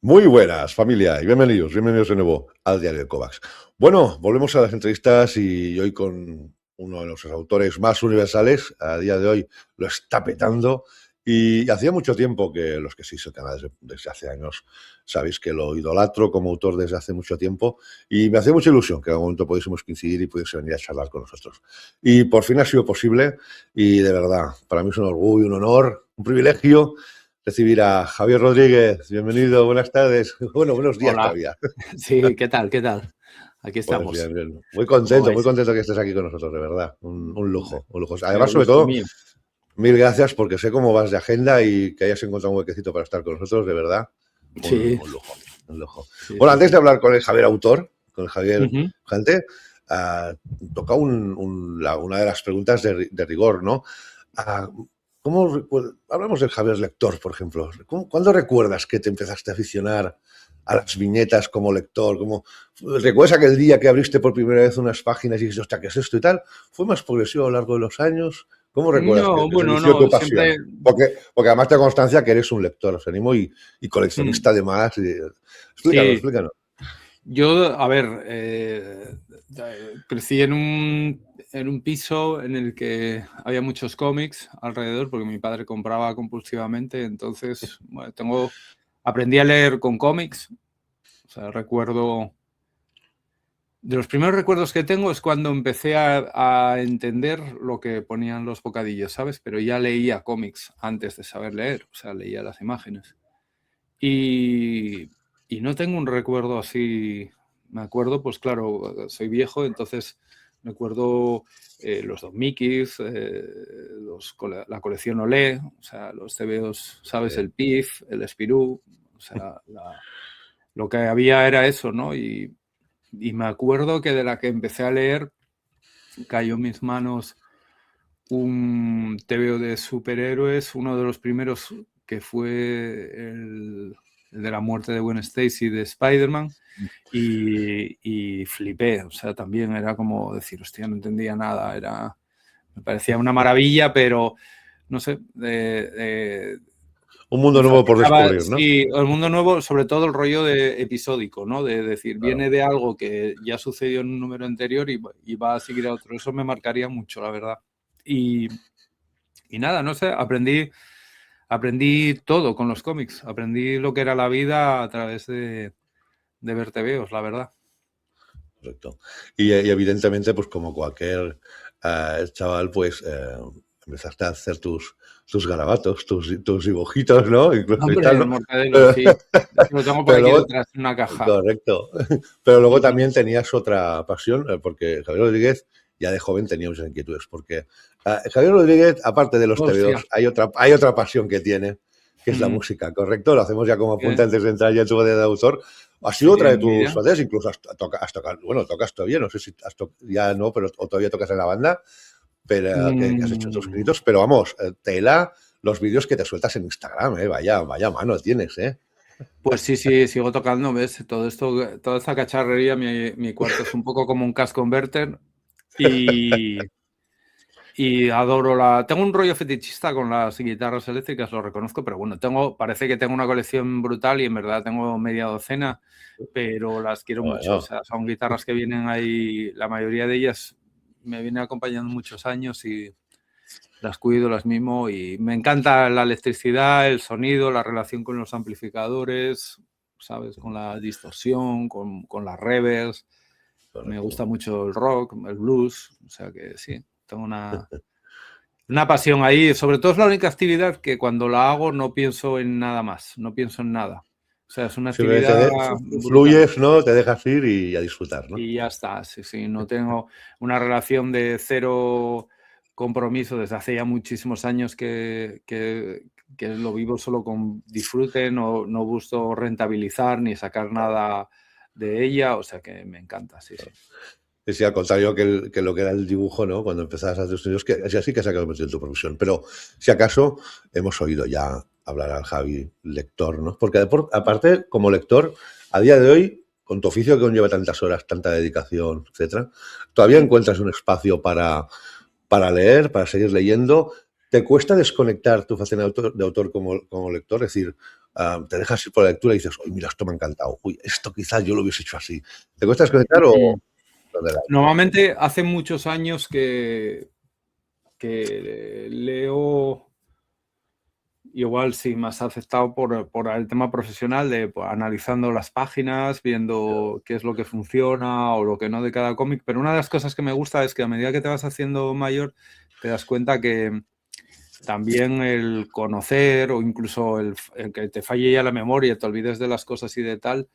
Muy buenas, familia, y bienvenidos de nuevo al Diario de Kovacs. Bueno, volvemos a las entrevistas y hoy con uno de nuestros autores más universales. A día de hoy lo está petando y hacía mucho tiempo que los que seguís el canal desde hace años sabéis que lo idolatro como autor desde hace mucho tiempo y me hacía mucha ilusión que en algún momento pudiésemos coincidir y pudiese venir a charlar con nosotros. Y por fin ha sido posible y de verdad, para mí es un orgullo, un honor, un privilegio recibir a Javier Rodríguez. Bienvenido, buenas tardes. Bueno, buenos días Hola. todavía. Sí, ¿qué tal? ¿Qué tal? Aquí Pues estamos. bien, bien. ¿Cómo Muy vais? contento que estés aquí con nosotros, de verdad. Un lujo, un lujo. El Además, sobre gusto es todo, mío. mil gracias porque sé cómo vas de agenda y que hayas encontrado un huequecito para estar con nosotros, de verdad. Sí, Un lujo, un lujo. sí, Bueno, sí, antes de sí. hablar con el Javier autor, con el Javier Ujú. Jante, toca una de las preguntas de rigor, ¿no? Ah, hablamos del Javier lector, por ejemplo. ¿Cuándo recuerdas que te empezaste a aficionar a las viñetas como lector? ¿Recuerdas aquel día que abriste por primera vez unas páginas y dijiste, hostia, ¿qué es esto y tal? ¿Fue más progresivo a lo largo de los años? ¿Cómo recuerdas No, que se bueno, inició no, tu pasión? siempre. Porque además te constancia que eres un lector, os animo, y coleccionista Mm, además. Explícanos, Sí, explícanos. yo, a ver, crecí en un piso en el que había muchos cómics alrededor, porque mi padre compraba compulsivamente, entonces, bueno, aprendí a leer con cómics. O sea, recuerdo. De los primeros recuerdos que tengo es cuando empecé a entender lo que ponían los bocadillos, ¿sabes? Pero ya leía cómics antes de saber leer, o sea, leía las imágenes. Y, y no tengo un recuerdo así. Me acuerdo, pues claro, soy viejo, entonces me acuerdo los Don Mickeys, la colección Olé, o sea, los TVOs, ¿sabes? Sí. El PIF, el Spirú, o sea, lo que había era eso, ¿no? Y me acuerdo que de la que empecé a leer cayó en mis manos un TVO de superhéroes, uno de los primeros que fue el de la muerte de Gwen Stacy de Spider-Man, y flipé. O sea, también era como decir, hostia, no entendía nada, me parecía una maravilla, pero no sé, Un mundo me nuevo por fascinaba, descubrir, ¿no? sí, el mundo nuevo, sobre todo el rollo de episódico, ¿no? De decir, Claro. viene de algo que ya sucedió en un número anterior y va a seguir a otro. Eso me marcaría mucho, la verdad. Y, y nada, no sé, aprendí todo con los cómics. Aprendí lo que era la vida a través de ver TVOs, la verdad. Correcto. Y evidentemente, pues como cualquier chaval, pues empezaste a hacer tus garabatos, tus dibujitos, ¿no? Incluso y Hombre, tal, el ¿no? mortadelo, sí. Eso lo tengo por Pero aquí luego, detrás, en una caja. correcto. Pero luego Ujú. también tenías otra pasión, porque Javier Rodríguez ya de joven tenía muchas inquietudes, porque Javier Rodríguez, aparte de los Hostia. TVOs, hay otra pasión que tiene, que es la Mm. música, ¿correcto? Lo hacemos ya como apunte Eh, antes de entrar ya en tu batalla de autor. Ha Sí, sido otra de tus envidia. facetas, incluso has tocado, bueno, tocas todavía, no sé si ya no, pero o todavía tocas en la banda, pero que has hecho tus Mm. escritos, pero vamos, tela los vídeos que te sueltas en Instagram, vaya mano tienes, Pues sí, sí, sigo tocando, ¿ves? Todo esto, toda esta cacharrería, mi cuarto es un poco como un cash converter y, y adoro tengo un rollo fetichista con las guitarras eléctricas, lo reconozco, pero bueno, parece que tengo una colección brutal y en verdad tengo media docena, pero las quiero mucho. O Bueno, sea, son guitarras que vienen ahí, la mayoría de ellas me vienen acompañando muchos años y las cuido, las mimo y me encanta la electricidad, el sonido, la relación con los amplificadores, ¿sabes? Con la distorsión, con las reverbs. Me correcto. gusta mucho el rock, el blues, o sea que sí, tengo una pasión ahí. Sobre todo es la única actividad que cuando la hago no pienso en nada más, no pienso en nada. O sea, es una Simplemente actividad brutal. fluyes, ¿no? Te dejas ir y a disfrutar, ¿no? Y ya está, sí, sí, no tengo una relación de cero compromiso desde hace ya muchísimos años que lo vivo solo con disfrute, no busco rentabilizar ni sacar nada de ella, o sea que me encanta, sí, sí. Sí, sí, al contrario que lo que era el dibujo, ¿no? Cuando empezabas a hacer estudios, que así que se ha convertido en tu profesión. Pero si acaso hemos oído ya hablar al Javi lector, ¿no? Porque aparte, como lector, a día de hoy, con tu oficio que conlleva tantas horas, tanta dedicación, etcétera, todavía Mm. encuentras un espacio para leer, para seguir leyendo. ¿Te cuesta desconectar tu faceta de autor como lector? Es decir, te dejas ir por la lectura y dices, uy, mira, esto me ha encantado, uy, esto quizás yo lo hubiese hecho así. ¿Te cuesta desconectar o...? Normalmente hace muchos años que leo, igual sí, más aceptado por el tema profesional de pues, analizando las páginas, viendo qué es lo que funciona o lo que no de cada cómic, pero una de las cosas que me gusta es que a medida que te vas haciendo mayor te das cuenta que también el conocer o incluso el que te falle ya la memoria, te olvides de las cosas y de tal,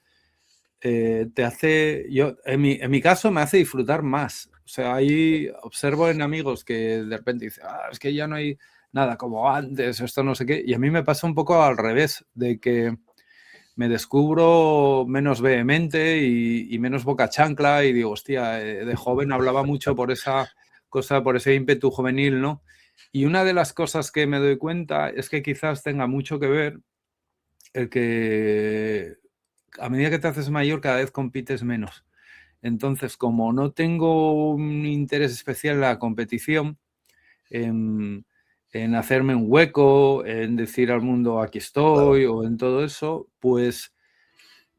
te hace, en mi caso me hace disfrutar más. O sea, ahí observo en amigos que de repente dicen, es que ya no hay nada como antes, esto no sé qué. Y a mí me pasa un poco al revés, de que me descubro menos vehemente y menos boca chancla y digo, hostia, de joven hablaba mucho por esa cosa, por ese ímpetu juvenil, ¿no? Y una de las cosas que me doy cuenta es que quizás tenga mucho que ver el que a medida que te haces mayor cada vez compites menos. Entonces, como no tengo un interés especial en la competición, en hacerme un hueco, en decir al mundo aquí estoy, claro, o en todo eso, pues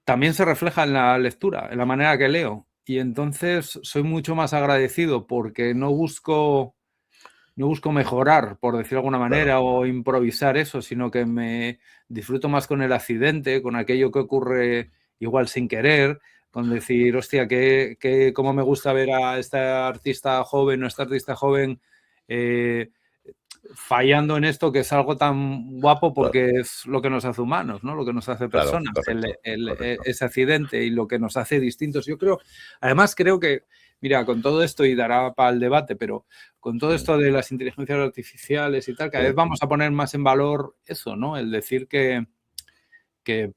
también se refleja en la lectura, en la manera que leo. Y entonces soy mucho más agradecido porque no busco mejorar, por decirlo de alguna manera, claro, o improvisar eso, sino que me disfruto más con el accidente, con aquello que ocurre igual sin querer, con decir, hostia, cómo me gusta ver a este artista joven o esta artista joven fallando en esto, que es algo tan guapo porque claro, es lo que nos hace humanos, ¿no? Lo que nos hace personas, claro, correcto. Ese accidente y lo que nos hace distintos. Yo creo que, mira, con todo esto, y dará para el debate, pero con todo esto de las inteligencias artificiales y tal, cada vez vamos a poner más en valor eso, ¿no? El decir que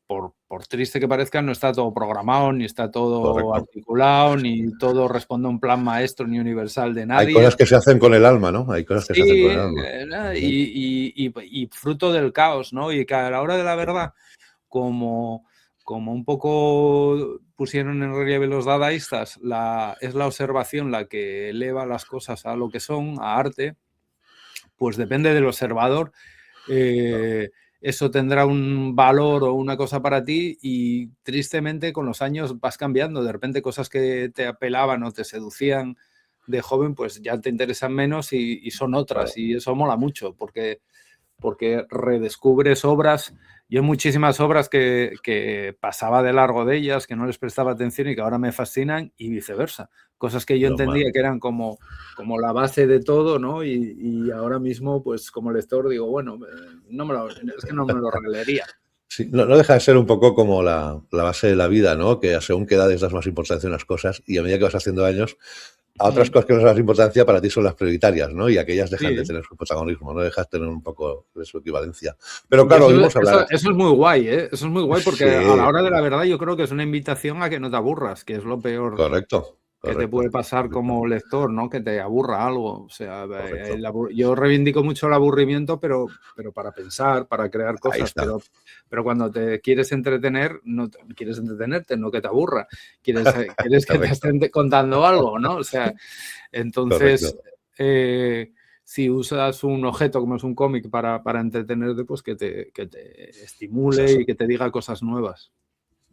por triste que parezca, no está todo programado, ni está todo correcto, articulado, ni todo responde a un plan maestro ni universal de nadie. Hay cosas que se hacen con el alma, ¿no? Hay cosas que se hacen con el alma. Y fruto del caos, ¿no? Y que a la hora de la verdad, como un poco pusieron en relieve los dadaístas, es la observación la que eleva las cosas a lo que son, a arte, pues depende del observador. Eso tendrá un valor o una cosa para ti y tristemente con los años vas cambiando. De repente cosas que te apelaban o te seducían de joven pues ya te interesan menos y son otras. Y eso mola mucho porque redescubres obras. Yo hay muchísimas obras que pasaba de largo de ellas, que no les prestaba atención y que ahora me fascinan y viceversa. Cosas que yo entendía que eran como la base de todo, ¿no? Y ahora mismo, pues como lector digo, bueno, es que no me lo releería. Sí, no deja de ser un poco como la base de la vida, ¿no? Que según qué edades das más importancia a unas cosas y a medida que vas haciendo años, a otras cosas que no les das importancia para ti son las prioritarias, ¿no? Y aquellas dejan de tener su protagonismo, no dejas de tener un poco de su equivalencia. Pero claro, oímos hablar... Eso es muy guay, ¿eh? Eso es muy guay porque a la hora de la verdad yo creo que es una invitación a que no te aburras, que es lo peor. Correcto. Que te puede pasar como lector, ¿no? Que te aburra algo. O sea, yo reivindico mucho el aburrimiento, pero para pensar, para crear cosas. Pero cuando te quieres entretener, no quieres entretenerte, no que te aburra. Quieres que te estén contando algo, ¿no? O sea, entonces, si usas un objeto como es un cómic para entretenerte, pues que te estimule y que te diga cosas nuevas.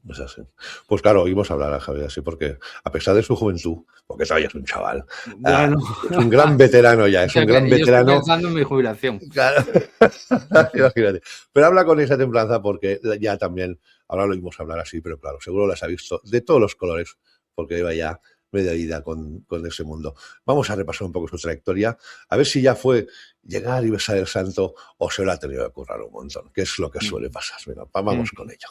Es así. Pues claro, oímos hablar a Javier así porque, a pesar de su juventud, porque todavía es un chaval, bueno, es un gran veterano ya, es un gran veterano. Estoy pensando en mi jubilación. Claro. Imagínate. Pero habla con esa templanza porque ya también, ahora lo oímos hablar así, pero claro, seguro las ha visto de todos los colores, porque lleva ya media vida con ese mundo. Vamos a repasar un poco su trayectoria, a ver si ya fue llegar y besar el santo o se lo ha tenido que currar un montón, que es lo que suele pasar. Venga, vamos con ello.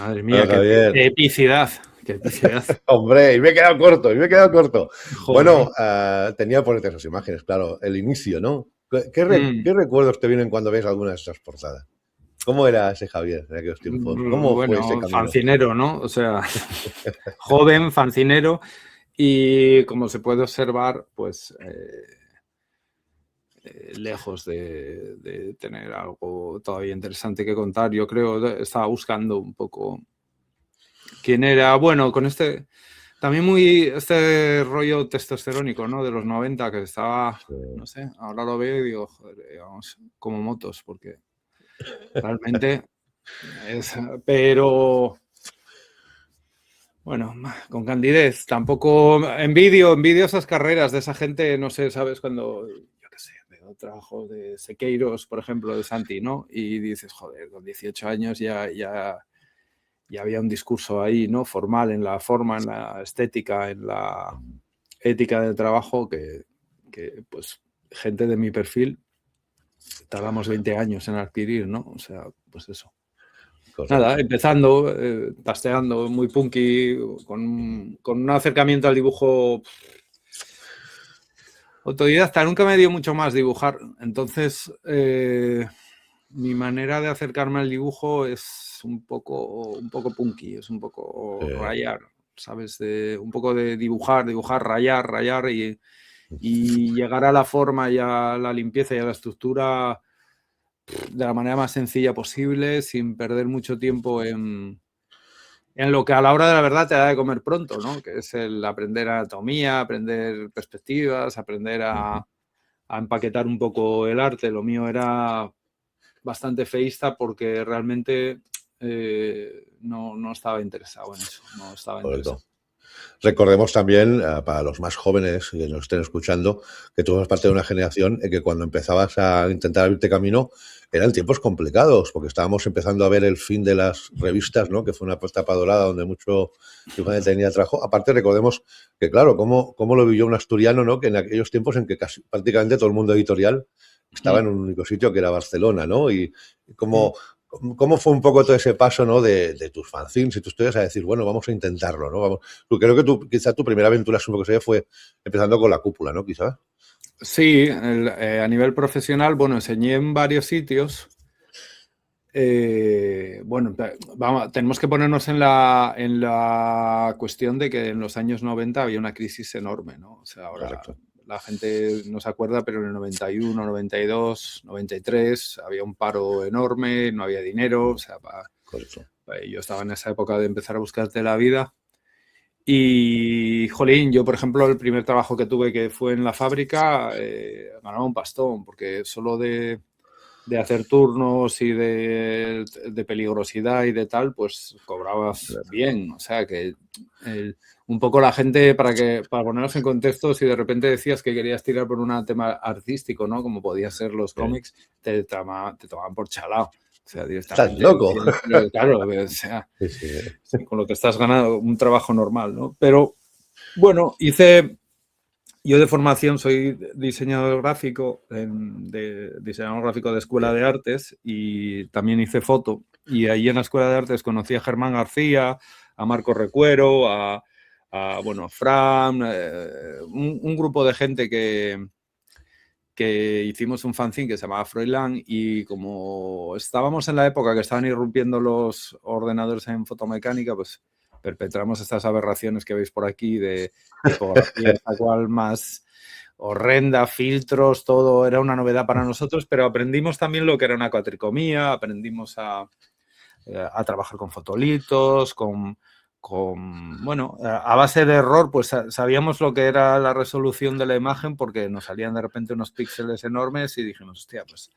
Madre mía, Javier. qué epicidad. Qué epicidad. Hombre, y me he quedado corto, y me he quedado corto. Joder. Bueno, tenía que ponerte esas imágenes, claro, el inicio, ¿no? ¿Qué recuerdos te vienen cuando ves alguna de esas portadas? ¿Cómo era ese Javier en aquellos tiempos? ¿Cómo fue ese Bueno, camino? fancinero, ¿no? O sea, joven, fancinero, y como se puede observar, pues lejos de tener algo todavía interesante que contar. Yo creo, estaba buscando un poco quién era. Bueno, con también este rollo testosterónico, ¿no? De los 90, que estaba, no sé, ahora lo veo y digo, joder, vamos, como motos, porque realmente pero bueno, con candidez. Tampoco envidio esas carreras de esa gente, no sé, ¿sabes? Cuando, yo qué sé, veo trabajos de Sequeiros, por ejemplo, de Santi, ¿no? Y dices, joder, con 18 años ya había un discurso ahí, ¿no? Formal, en la forma, en la estética, en la ética del trabajo, que pues, gente de mi perfil tardamos 20 años en adquirir, ¿no? O sea, pues eso. Correcto. Nada, empezando, pasteando, muy punky, con un acercamiento al dibujo autodidacta. Nunca me dio mucho más dibujar. Entonces, mi manera de acercarme al dibujo es un poco punky, es un poco rayar, ¿sabes? Un poco de dibujar, rayar y llegar a la forma y a la limpieza y a la estructura de la manera más sencilla posible, sin perder mucho tiempo en lo que a la hora de la verdad te da de comer pronto, ¿no? Que es el aprender anatomía, aprender perspectivas, aprender a empaquetar un poco el arte. Lo mío era bastante feísta porque realmente no estaba interesado en eso. No estaba interesado. Recordemos también, para los más jóvenes que nos estén escuchando, que tú eres parte de una generación en que cuando empezabas a intentar abrirte camino eran tiempos complicados, porque estábamos empezando a ver el fin de las revistas, ¿no? Que fue una etapa dorada donde mucho dibujante tenía trabajo. Aparte, recordemos que, claro, cómo lo vivió un asturiano, ¿no? Que en aquellos tiempos en que prácticamente todo el mundo editorial estaba en un único sitio, que era Barcelona, ¿no? Y ¿cómo fue un poco todo ese paso, ¿no? De tus fanzines y tus historias a decir, bueno, vamos a intentarlo, ¿no? Creo que quizá tu primera aventura, supongo que fue empezando con La Cúpula, ¿no? Quizás. Sí, a nivel profesional, bueno, enseñé en varios sitios. Bueno, tenemos que ponernos en la cuestión de que en los años 90 había una crisis enorme, ¿no? O sea, ahora Correcto. la gente no se acuerda, pero en el 91, 92, 93 había un paro enorme, no había dinero, o sea, Correcto. yo estaba en esa época de empezar a buscarte la vida. Y, jolín, yo, por ejemplo, el primer trabajo que tuve, que fue en la fábrica, ganaba un pastón, porque solo de hacer turnos y de peligrosidad y de tal, pues cobrabas bien. O sea, que un poco la gente, para ponernos en contexto, si de repente decías que querías tirar por un tema artístico, ¿no? Como podía ser los cómics, te tomaban por chalao. O sea, directamente. ¡Estás loco! Claro, o sea, sí, con lo que estás ganando un trabajo normal, ¿no? Pero, bueno, yo de formación soy diseñador gráfico, diseñador gráfico de Escuela de Artes, y también hice foto. Y ahí en la Escuela de Artes conocí a Germán García, a Marco Recuero, a Fran, un grupo de gente que hicimos un fanzine que se llamaba Froilán, y como estábamos en la época que estaban irrumpiendo los ordenadores en fotomecánica, pues perpetramos estas aberraciones que veis por aquí de tipografía, esta cual más horrenda, filtros, todo era una novedad para nosotros, pero aprendimos también lo que era una cuatricomía, aprendimos a trabajar con fotolitos, bueno, a base de error, pues sabíamos lo que era la resolución de la imagen, porque nos salían de repente unos píxeles enormes y dijimos, hostia, pues,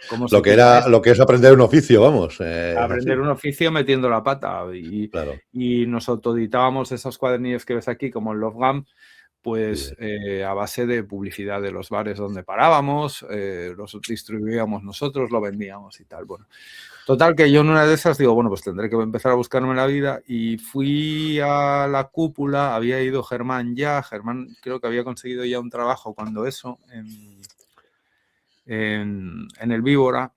¿cómo se quita esto? Lo que es aprender un oficio, vamos. Aprender un oficio metiendo la pata. Claro. Y nos autoeditábamos esos cuadernillos que ves aquí, como el Love Gum, pues a base de publicidad de los bares donde parábamos, los distribuíamos nosotros, lo vendíamos y tal. Bueno, total, que yo en una de esas digo, bueno, pues tendré que empezar a buscarme la vida, y fui a La Cúpula. Había ido Germán creo que había conseguido ya un trabajo cuando eso, en el Víbora,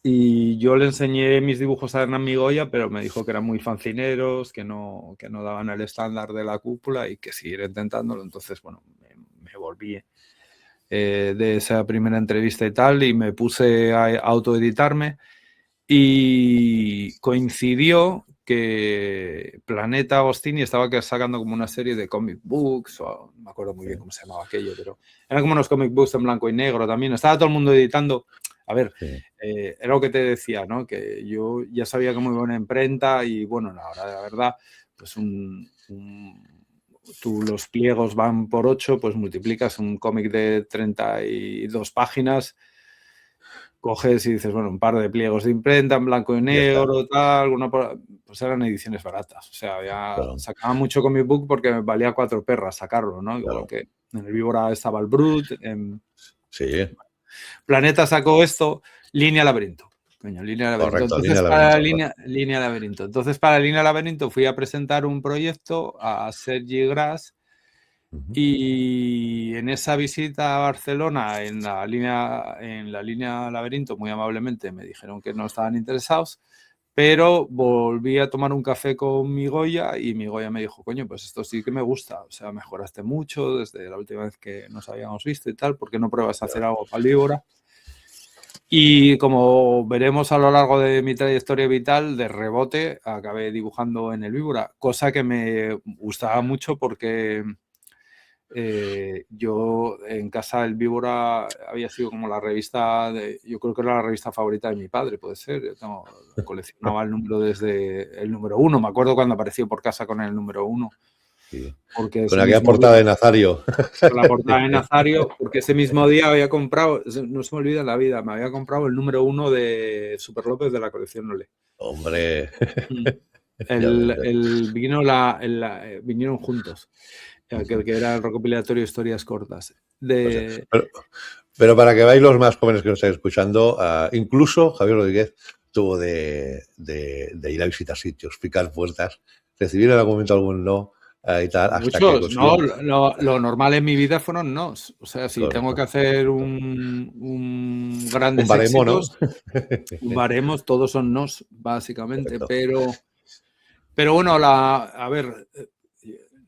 Y yo le enseñé mis dibujos a Hernán Migoya, pero me dijo que eran muy fancineros, que no daban el estándar de la cúpula y que siguiera intentándolo. Entonces, bueno, me volví de esa primera entrevista y tal, y me puse a autoeditarme. Y coincidió que Planeta Agostini estaba sacando como una serie de comic books, o no me acuerdo muy bien cómo se llamaba aquello, pero eran como unos comic books en blanco y negro también. Estaba todo el mundo editando. A ver, era lo que te decía, ¿no? Que yo ya sabía que muy buena imprenta y, bueno, ahora la verdad, pues tú los pliegos van por 8, pues multiplicas un cómic de 32 páginas, coges y dices, bueno, un par de pliegos de imprenta en blanco y negro, tal, pues eran ediciones baratas. O sea, ya sacaba mucho comic book porque me valía 4 perras sacarlo, ¿no? Igual que en el Víbora estaba el Brut. Sí. Planeta sacó esto, Línea Laberinto. Coño, Línea Laberinto. Correcto, Entonces, Línea Laberinto. Entonces, para Línea Laberinto fui a presentar un proyecto a Sergi Gras. Y en esa visita a Barcelona, en la línea Laberinto, muy amablemente me dijeron que no estaban interesados, pero volví a tomar un café con Migoya y Migoya me dijo, coño, pues esto sí que me gusta, o sea, mejoraste mucho desde la última vez que nos habíamos visto y tal, ¿por qué no pruebas a hacer algo para el Víbora? Y como veremos a lo largo de mi trayectoria vital, de rebote acabé dibujando en el Víbora, cosa que me gustaba mucho porque yo en casa el Víbora había sido como la revista, yo creo que era la revista favorita de mi padre, puede ser. Yo coleccionaba el número desde el número 1, me acuerdo cuando apareció por casa con el número 1. Sí. Porque con aquella portada de Nazario. Con la portada de Nazario, porque ese mismo día había comprado, no se me olvida en la vida, me había comprado el número 1 de Super López de la colección Olé. Hombre. Vinieron juntos. Que era el recopilatorio de historias cortas. Pero para que veáis los más jóvenes que nos estáis escuchando, incluso Javier Rodríguez tuvo de ir a visitar sitios, picar puertas, recibir en algún momento algún no y tal. Hasta muchos, que no, lo normal en mi vida fueron nos. O sea, si correcto. tengo que hacer un grandes baremo, éxitos, ¿no? un baremos, todos son nos, básicamente. Pero bueno, a ver,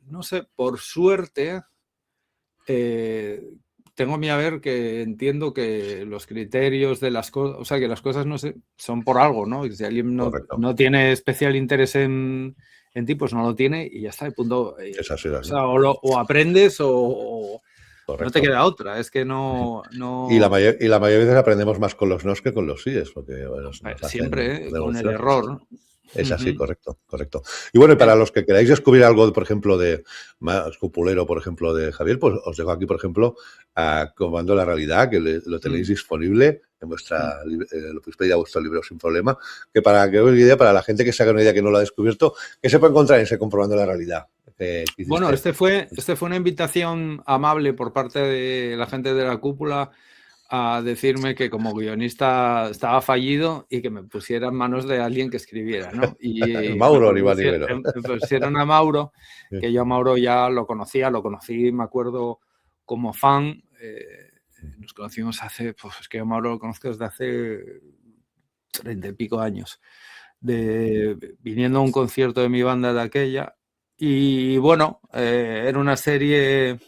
no sé, por suerte, tengo mi haber que entiendo que los criterios de las cosas, o sea, que las cosas no son por algo, ¿no? Y si alguien no tiene especial interés en ti, pues no lo tiene y ya está, de punto. Es así, o sea, o aprendes o no te queda otra. Es que no... Y la mayoría de veces aprendemos más con los nos que con los síes, porque bueno, siempre, con el error, ¿no? Es así, correcto. Y bueno, y para los que queráis descubrir algo, por ejemplo, de más cupulero, por ejemplo, de Javier, pues os dejo aquí, por ejemplo, a Comando la Realidad, que lo tenéis disponible en vuestra, lo podéis pedir a vuestro libro sin problema, que para que os dé idea, para la gente que se haga una idea que no lo ha descubierto, ¿qué se puede encontrar en ese Comprobando la Realidad? Bueno, este fue una invitación amable por parte de la gente de la cúpula a decirme que como guionista estaba fallido y que me pusiera en manos de alguien que escribiera, ¿no? Y Mauro me pusieron a Mauro, que yo a Mauro ya lo conocí, me acuerdo, como fan. Nos conocimos es que yo a Mauro lo conozco desde hace 30 y pico años, viniendo a un concierto de mi banda de aquella. Y bueno, era una serie...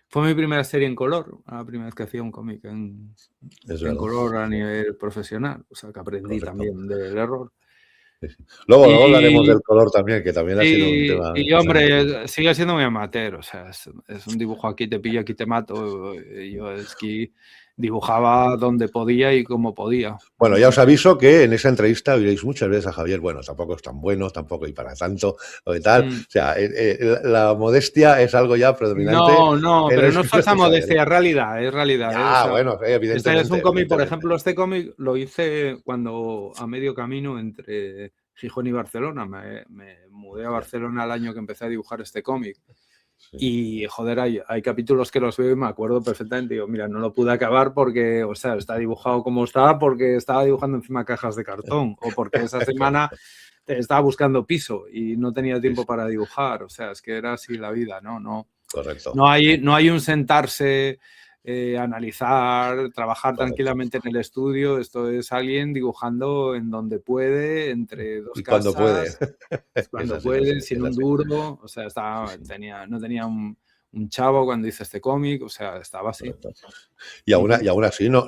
Fue mi primera serie en color, la primera vez que hacía un cómic en color a nivel profesional. O sea, que aprendí también del error. Sí. Luego hablaremos del color también, que también ha sido un tema. Y hombre, sigue siendo muy amateur. O sea, es un dibujo aquí te pillo, aquí te mato. Yo es que dibujaba donde podía y como podía. Bueno, ya os aviso que en esa entrevista oiréis muchas veces a Javier, bueno, tampoco es tan bueno, tampoco y para tanto, o de tal. O sea, la modestia es algo ya predominante. No, pero no es falsa modestia, es realidad. Bueno, evidentemente. Este es un cómic, por ejemplo, este cómic lo hice cuando a medio camino entre Gijón y Barcelona. Me mudé a Barcelona el año que empecé a dibujar este cómic. Y, joder, hay capítulos que los veo y me acuerdo perfectamente. Digo, mira, no lo pude acabar porque, o sea, está dibujado como estaba porque estaba dibujando encima cajas de cartón o porque esa semana estaba buscando piso y no tenía tiempo para dibujar. O sea, es que era así la vida, ¿no? Correcto. No hay un sentarse analizar, trabajar Correcto. tranquilamente en el estudio. Esto es alguien dibujando en donde puede, entre dos Y cuando puede. casas, Es cuando así, es así, puede, sin es un así. duro. O sea, Sí, sí, no tenía un chavo cuando hice este cómic, o sea, estaba así. correcto. Y aún así no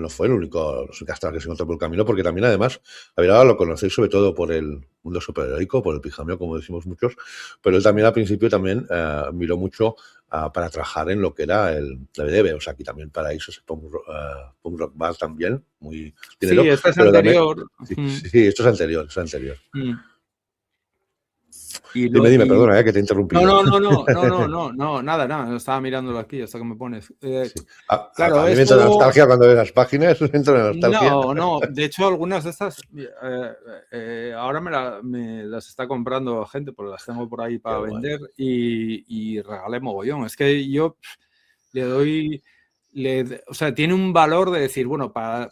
fue el único, los únicas trabas que se encontró por el camino, porque también además, a ver, ahora lo conocéis sobre todo por el mundo superheroico, por el pijameo, como decimos muchos, pero él también al principio también miró mucho para trabajar en lo que era el BDB, o sea, aquí también para eso ese punk rock bar también, muy dinero, Sí, este es pero también, anterior. sí, sí, esto es anterior, esto es anterior. Y, Dime, perdona, que te he interrumpido. no, nada, estaba mirándolo aquí hasta que me pones. Sí. Claro, A mí me entra la esto, nostalgia cuando ves las páginas, me entra la nostalgia. no, de hecho algunas de estas ahora me las está comprando gente porque las tengo por ahí Qué para guay. vender y regalé mogollón. Es que yo le doy, o sea, tiene un valor de decir, bueno, para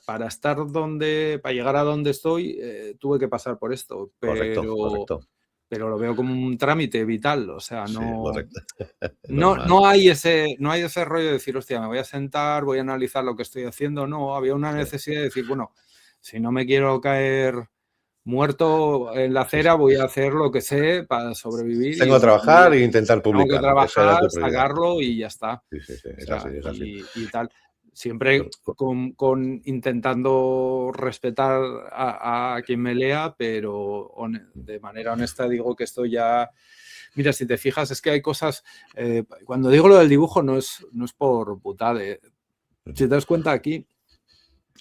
llegar a donde estoy, tuve que pasar por esto, Correcto, correcto. pero lo veo como un trámite vital, o sea, Sí, no, correcto. Normal. no hay ese rollo de decir, hostia, me voy a sentar, voy a analizar lo que estoy haciendo. No, había una Sí, necesidad de decir, bueno, si no me quiero caer muerto en la sí, acera, sí, voy sí. a hacer lo que sé para sobrevivir Tengo que trabajar e intentar tengo que publicar. Esa era trabajar, tu prioridad. sacarlo y ya está. Sí, sí, sí. O Es sea, así, es así. y tal. Siempre con intentando respetar a quien me lea, pero de manera honesta digo que esto ya... Mira, si te fijas, es que hay cosas... cuando digo lo del dibujo no es por putade. Si te das cuenta aquí,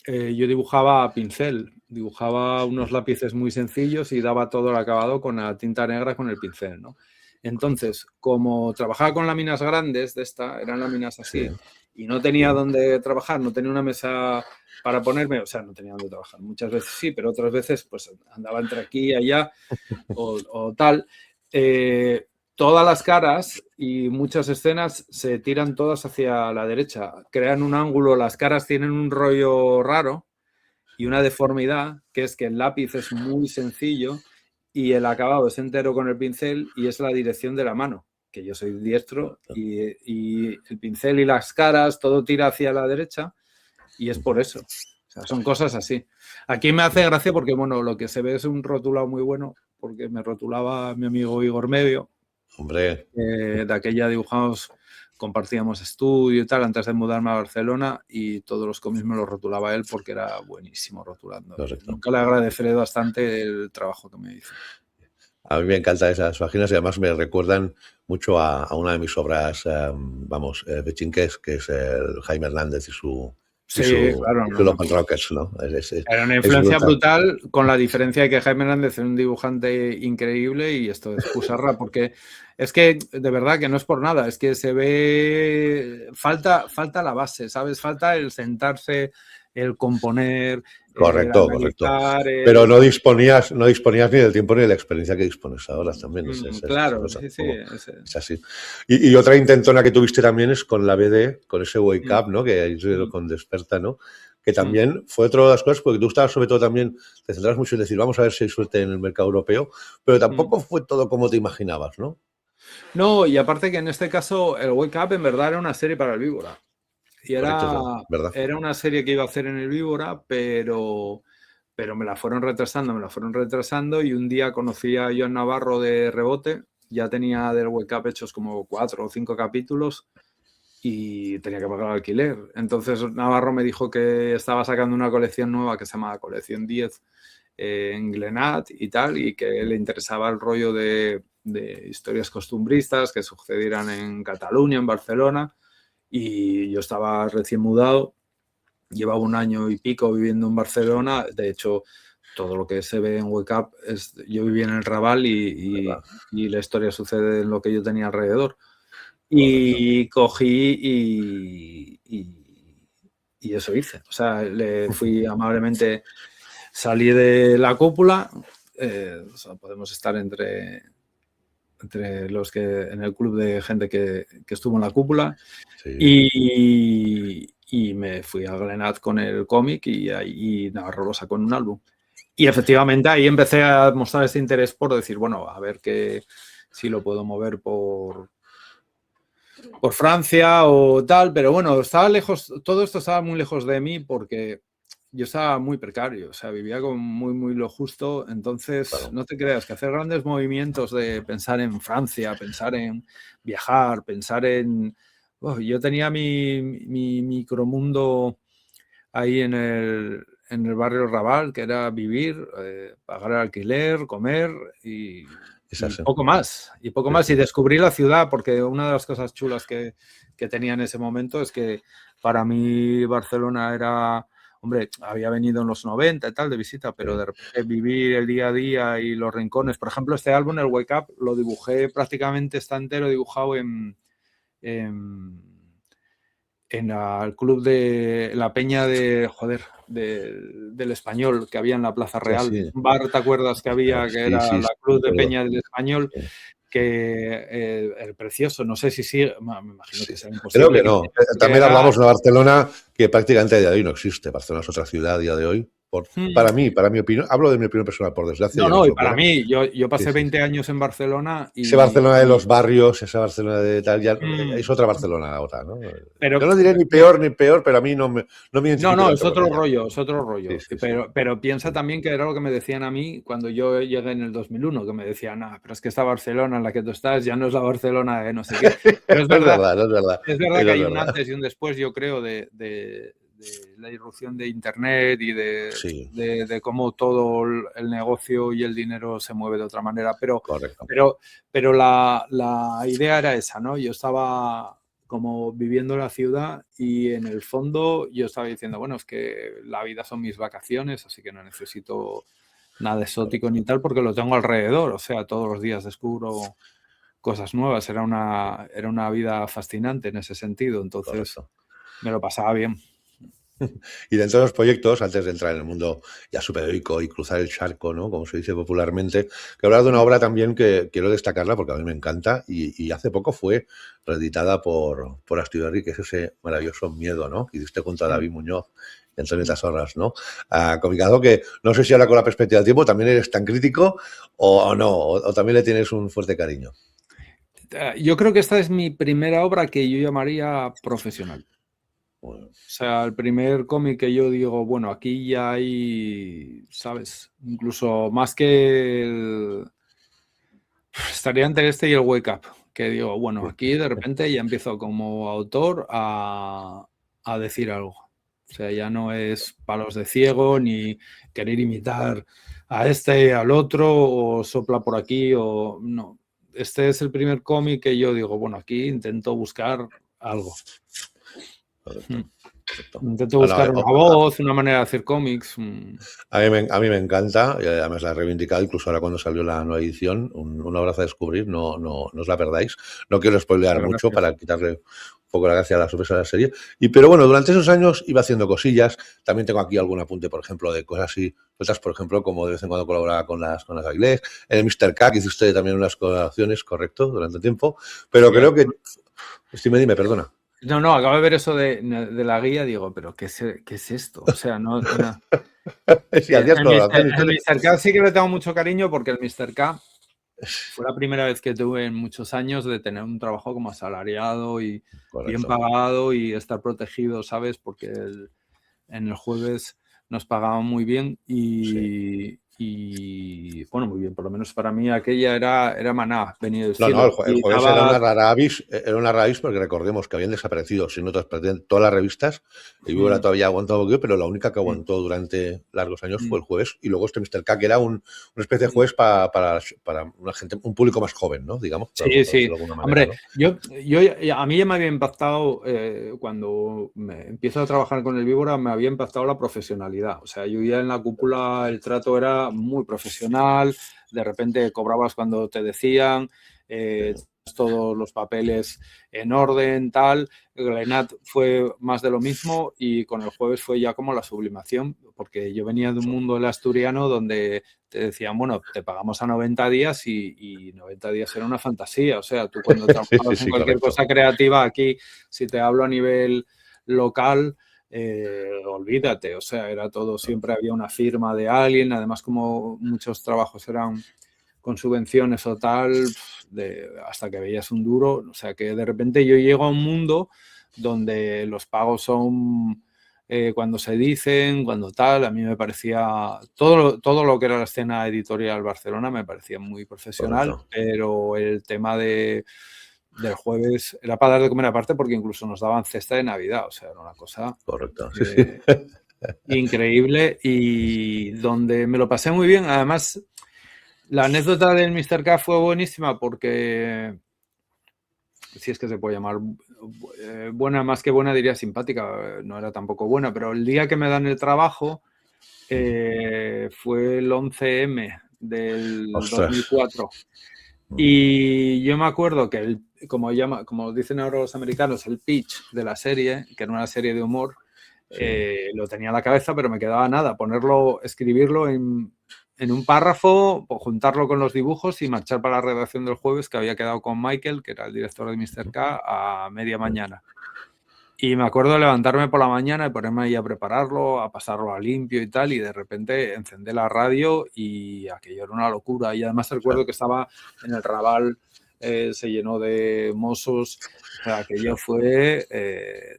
yo dibujaba a pincel, dibujaba unos lápices muy sencillos y daba todo el acabado con la tinta negra con el pincel, ¿no? Correcto. Entonces, como trabajaba con láminas grandes de esta, eran láminas Sí, así, y no tenía dónde trabajar, no tenía una mesa para ponerme, o sea, no tenía dónde trabajar. Muchas veces sí, pero otras veces pues andaba entre aquí y allá o tal. Todas las caras y muchas escenas se tiran todas hacia la derecha, crean un ángulo, las caras tienen un rollo raro y una deformidad, que es que el lápiz es muy sencillo y el acabado es entero con el pincel y es la dirección de la mano, que yo soy diestro y el pincel y las caras, todo tira hacia la derecha y es por eso. O sea, son cosas así. Aquí me hace gracia porque, bueno, lo que se ve es un rotulado muy bueno, porque me rotulaba mi amigo Igor Medio. Hombre. De aquella dibujamos, compartíamos estudio y tal antes de mudarme a Barcelona y todos los cómics me los rotulaba él porque era buenísimo rotulando. Correcto. Nunca le agradeceré bastante el trabajo que me hizo. A mí me encantan esas páginas y además me recuerdan mucho a una de mis obras, pechinques, que es el Jaime Hernández y su Claro, Love and Rockets, ¿no? Era una Es influencia brutal. brutal, con la diferencia de que Jaime Hernández es un dibujante increíble y esto es Pusarra, porque es que de verdad que no es por nada, es que se ve, falta la base, ¿sabes? Falta el sentarse, el componer, el Correcto, correcto. analizar, Pero no disponías ni del tiempo ni de la experiencia que dispones ahora también. Claro, Es sí. es así. Y otra intentona que tuviste también es con la BD, con ese Wake Up, ¿no? Que con Desperta, ¿no? Que también fue otra de las cosas, porque tú estabas sobre todo también, te centrabas mucho en decir, vamos a ver si hay suerte en el mercado europeo, pero tampoco fue todo como te imaginabas, ¿no? No, y aparte que en este caso el Wake Up en verdad era una serie para el Víbora. Y Correcto, es verdad. era una serie que iba a hacer en el Víbora, pero me la fueron retrasando y un día conocí a Joan Navarro de rebote, ya tenía del Wake Up hechos como 4 o 5 capítulos y tenía que pagar el alquiler. Entonces Navarro me dijo que estaba sacando una colección nueva que se llama Colección 10 en Glenat y tal, y que le interesaba el rollo de historias costumbristas que sucedieran en Cataluña, en Barcelona, y yo estaba recién mudado, llevaba 1 año y pico viviendo en Barcelona, de hecho todo lo que se ve en Wake Up yo vivía en el Raval y la historia sucede en lo que yo tenía alrededor. Y cogí y eso hice. O sea, le fui amablemente, salí de la cúpula, o sea, podemos estar entre los que en el club de gente que estuvo en la cúpula, y me fui a Glenat con el cómic y ahí Navarro lo sacó en un álbum. Y efectivamente ahí empecé a mostrar ese interés por decir, bueno, a ver si lo puedo mover por por Francia o tal, pero bueno, estaba lejos, todo esto estaba muy lejos de mí porque yo estaba muy precario, o sea, vivía con muy lo justo, entonces Claro. no te creas que hacer grandes movimientos de pensar en Francia, pensar en viajar, pensar en... yo tenía mi micromundo ahí en el barrio Raval, que era vivir, pagar el alquiler, comer Es y así. poco más. Y poco Sí, más. sí. Y descubrí la ciudad, porque una de las cosas chulas que tenía en ese momento es que para mí Barcelona era... Hombre, había venido en los 90 y tal de visita, pero Sí. de repente vivir el día a día y los rincones. Por ejemplo, este álbum, el Wake Up, lo dibujé prácticamente, está entero dibujado en el club de la peña de, joder, del Español que había en la Plaza Sí, Real. sí. Un bar, ¿te acuerdas que había? Que Sí, era sí, la sí, me Cruz de acuerdo. Peña del Español, Sí. que el precioso, no sé si sigue, me imagino Sí. que será Creo imposible que que no. porque También era... hablamos de una Barcelona que prácticamente a día de hoy no existe. Barcelona es otra ciudad a día de hoy. Para mi opinión, hablo de mi opinión personal, por desgracia, No, ya no no, es y lo que para era. mí, yo Sí, pasé sí, 20 sí. años en Barcelona Ese y... Barcelona de los barrios, esa Barcelona de tal, ya Mm, es otra Barcelona ahora, ¿no? Yo pero no diré ni peor, pero a mí no me no, identifico no, es tanto con otro ella. rollo, es otro Sí, rollo. sí, sí. Pero piensa Sí. también que era lo que me decían a mí cuando yo llegué en el 2001, que me decían, ah, pero es que esta Barcelona en la que tú estás ya no es la Barcelona de no sé qué. Pero Es verdad, es verdad. es verdad que Eso es hay un verdad. antes y un después, yo creo, de la irrupción de Internet y Sí, de cómo todo el negocio y el dinero se mueve de otra manera. correcto. Pero la idea era esa, ¿no? Yo estaba como viviendo la ciudad y en el fondo yo estaba diciendo, bueno, es que la vida son mis vacaciones, así que no necesito nada exótico Correcto. ni tal porque lo tengo alrededor, o sea, todos los días descubro cosas nuevas, era una vida fascinante en ese sentido, entonces Correcto. me lo pasaba bien. Y dentro de los proyectos, antes de entrar en el mundo ya superheroico y cruzar el charco, ¿no? Como se dice popularmente, que hablar de una obra también que quiero destacarla porque a mí me encanta y hace poco fue reeditada por Astiberri, que es ese maravilloso Miedo, ¿no? Que hiciste junto a David Muñoz y Antonio Tasorras, ¿no? Comunicado que no sé si ahora con la perspectiva del tiempo también eres tan crítico o no, o también le tienes un fuerte cariño. Yo creo que esta es mi primera obra que yo llamaría profesional. Bueno, O sea, el primer cómic que yo digo, bueno, aquí ya hay, ¿sabes? Incluso más que estaría entre este y el Wake Up, que digo, bueno, aquí de repente ya empiezo como autor a decir algo. O sea, ya no es palos de ciego ni querer imitar a este, al otro, o sopla por aquí, o no. Este es el primer cómic que yo digo, bueno, aquí intento buscar algo. correcto, correcto. Intento Ah, no, buscar una voz, una manera de hacer cómics. a mí me encanta, y además la he reivindicado, incluso ahora cuando salió la nueva edición, un abrazo a descubrir, no os la perdáis. No quiero spoilear mucho Gracias. para quitarle un poco la gracia a la sorpresa de la serie. Pero bueno, durante esos años iba haciendo cosillas. También tengo aquí algún apunte, por ejemplo, de cosas así, cosas, por ejemplo, como de vez en cuando colaboraba con las Aguilés. En el Mr. K, que hizo usted también unas colaboraciones, correcto, durante tiempo. Pero Sí, creo que... Dime, perdona. no, acabo de ver eso de la guía, digo, pero qué es esto? O sea, no. Sí, hacías colaboraciones. El Mr. K sí que le tengo mucho cariño porque el Mr. K fue la primera vez que tuve en muchos años de tener un trabajo como asalariado y bien Correcto. pagado y estar protegido, ¿sabes? Porque en el jueves nos pagaban muy bien Sí. y, bueno, muy bien, por lo menos para mí aquella era maná, venía del No, no, cielo. el Y jueves daba... era una rara avis porque recordemos que habían desaparecido, si no todas las revistas, y Víbora Mm, todavía ha aguantado un poquito, pero la única que mm, aguantó durante largos años mm. fue el jueves, y luego este Mr. K, que era una especie de jueves para una gente, un público más joven, ¿no? Digamos, Sí, por decirlo sí. de alguna manera, Hombre, ¿no? a mí ya me había impactado, cuando empiezo a trabajar con el Víbora, me había impactado la profesionalidad. O sea, yo ya en la cúpula el trato era muy profesional, de repente cobrabas cuando te decían, todos los papeles en orden, tal. Glenat fue más de lo mismo y con el jueves fue ya como la sublimación, porque yo venía de un mundo del asturiano donde te decían, bueno, te pagamos a 90 días y 90 días era una fantasía. O sea, tú cuando Sí, sí, trabajabas en sí, cualquier correcto. cosa creativa aquí, si te hablo a nivel local, olvídate. O sea, era todo, siempre había una firma de alguien. Además, como muchos trabajos eran con subvenciones o tal, hasta que veías un duro. O sea que de repente yo llego a un mundo donde los pagos son cuando se dicen, cuando tal. A mí me parecía, todo lo que era la escena editorial Barcelona me parecía muy profesional, Correcto. pero el tema del jueves era para dar de comer aparte, porque incluso nos daban cesta de Navidad. O sea, era una cosa Correcto. Sí, sí. increíble, y donde me lo pasé muy bien. Además, la anécdota del Mr. K fue buenísima porque, si es que se puede llamar buena, más que buena diría simpática, no era tampoco buena, pero el día que me dan el trabajo fue el 11M del Ostras. 2004. Y yo me acuerdo que, como dicen ahora los americanos, el pitch de la serie, que era una serie de humor, lo tenía en la cabeza, pero me quedaba nada, escribirlo en un párrafo, juntarlo con los dibujos y marchar para la redacción del jueves, que había quedado con Michael, que era el director de Mr. K, a media mañana. Y me acuerdo de levantarme por la mañana y ponerme ahí a prepararlo, a pasarlo a limpio y tal, y de repente encendé la radio y aquello era una locura. Y además recuerdo que estaba en el Raval, se llenó de mozos, o sea, aquello fue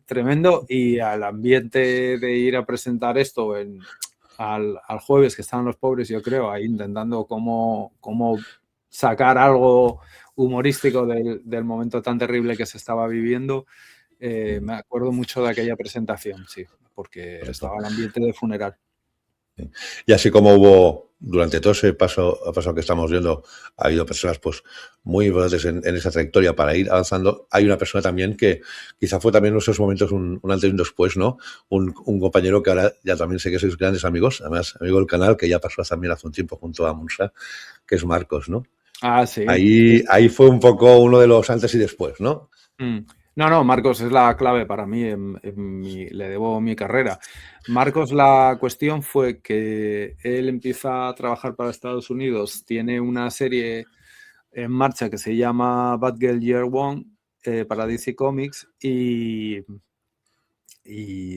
tremendo. Y al ambiente de ir a presentar esto al jueves, que estaban los pobres, yo creo, ahí intentando cómo sacar algo humorístico del momento tan terrible que se estaba viviendo. Me acuerdo mucho de aquella presentación, sí, porque estaba el ambiente de funeral. Y así como hubo, durante todo ese paso que estamos viendo, ha habido personas pues muy importantes en esa trayectoria para ir avanzando, hay una persona también que quizá fue también en esos momentos un antes y un después, ¿no? Un compañero que ahora ya también sé que sois grandes amigos, además amigo del canal, que ya pasó también hace un tiempo junto a Munsa, que es Marcos, ¿no? Ah, sí. Ahí fue un poco uno de los antes y después, ¿no? No, Marcos es la clave para mí, le debo mi carrera. Marcos, la cuestión fue que él empieza a trabajar para Estados Unidos, tiene una serie en marcha que se llama Batgirl Year One para DC Comics, y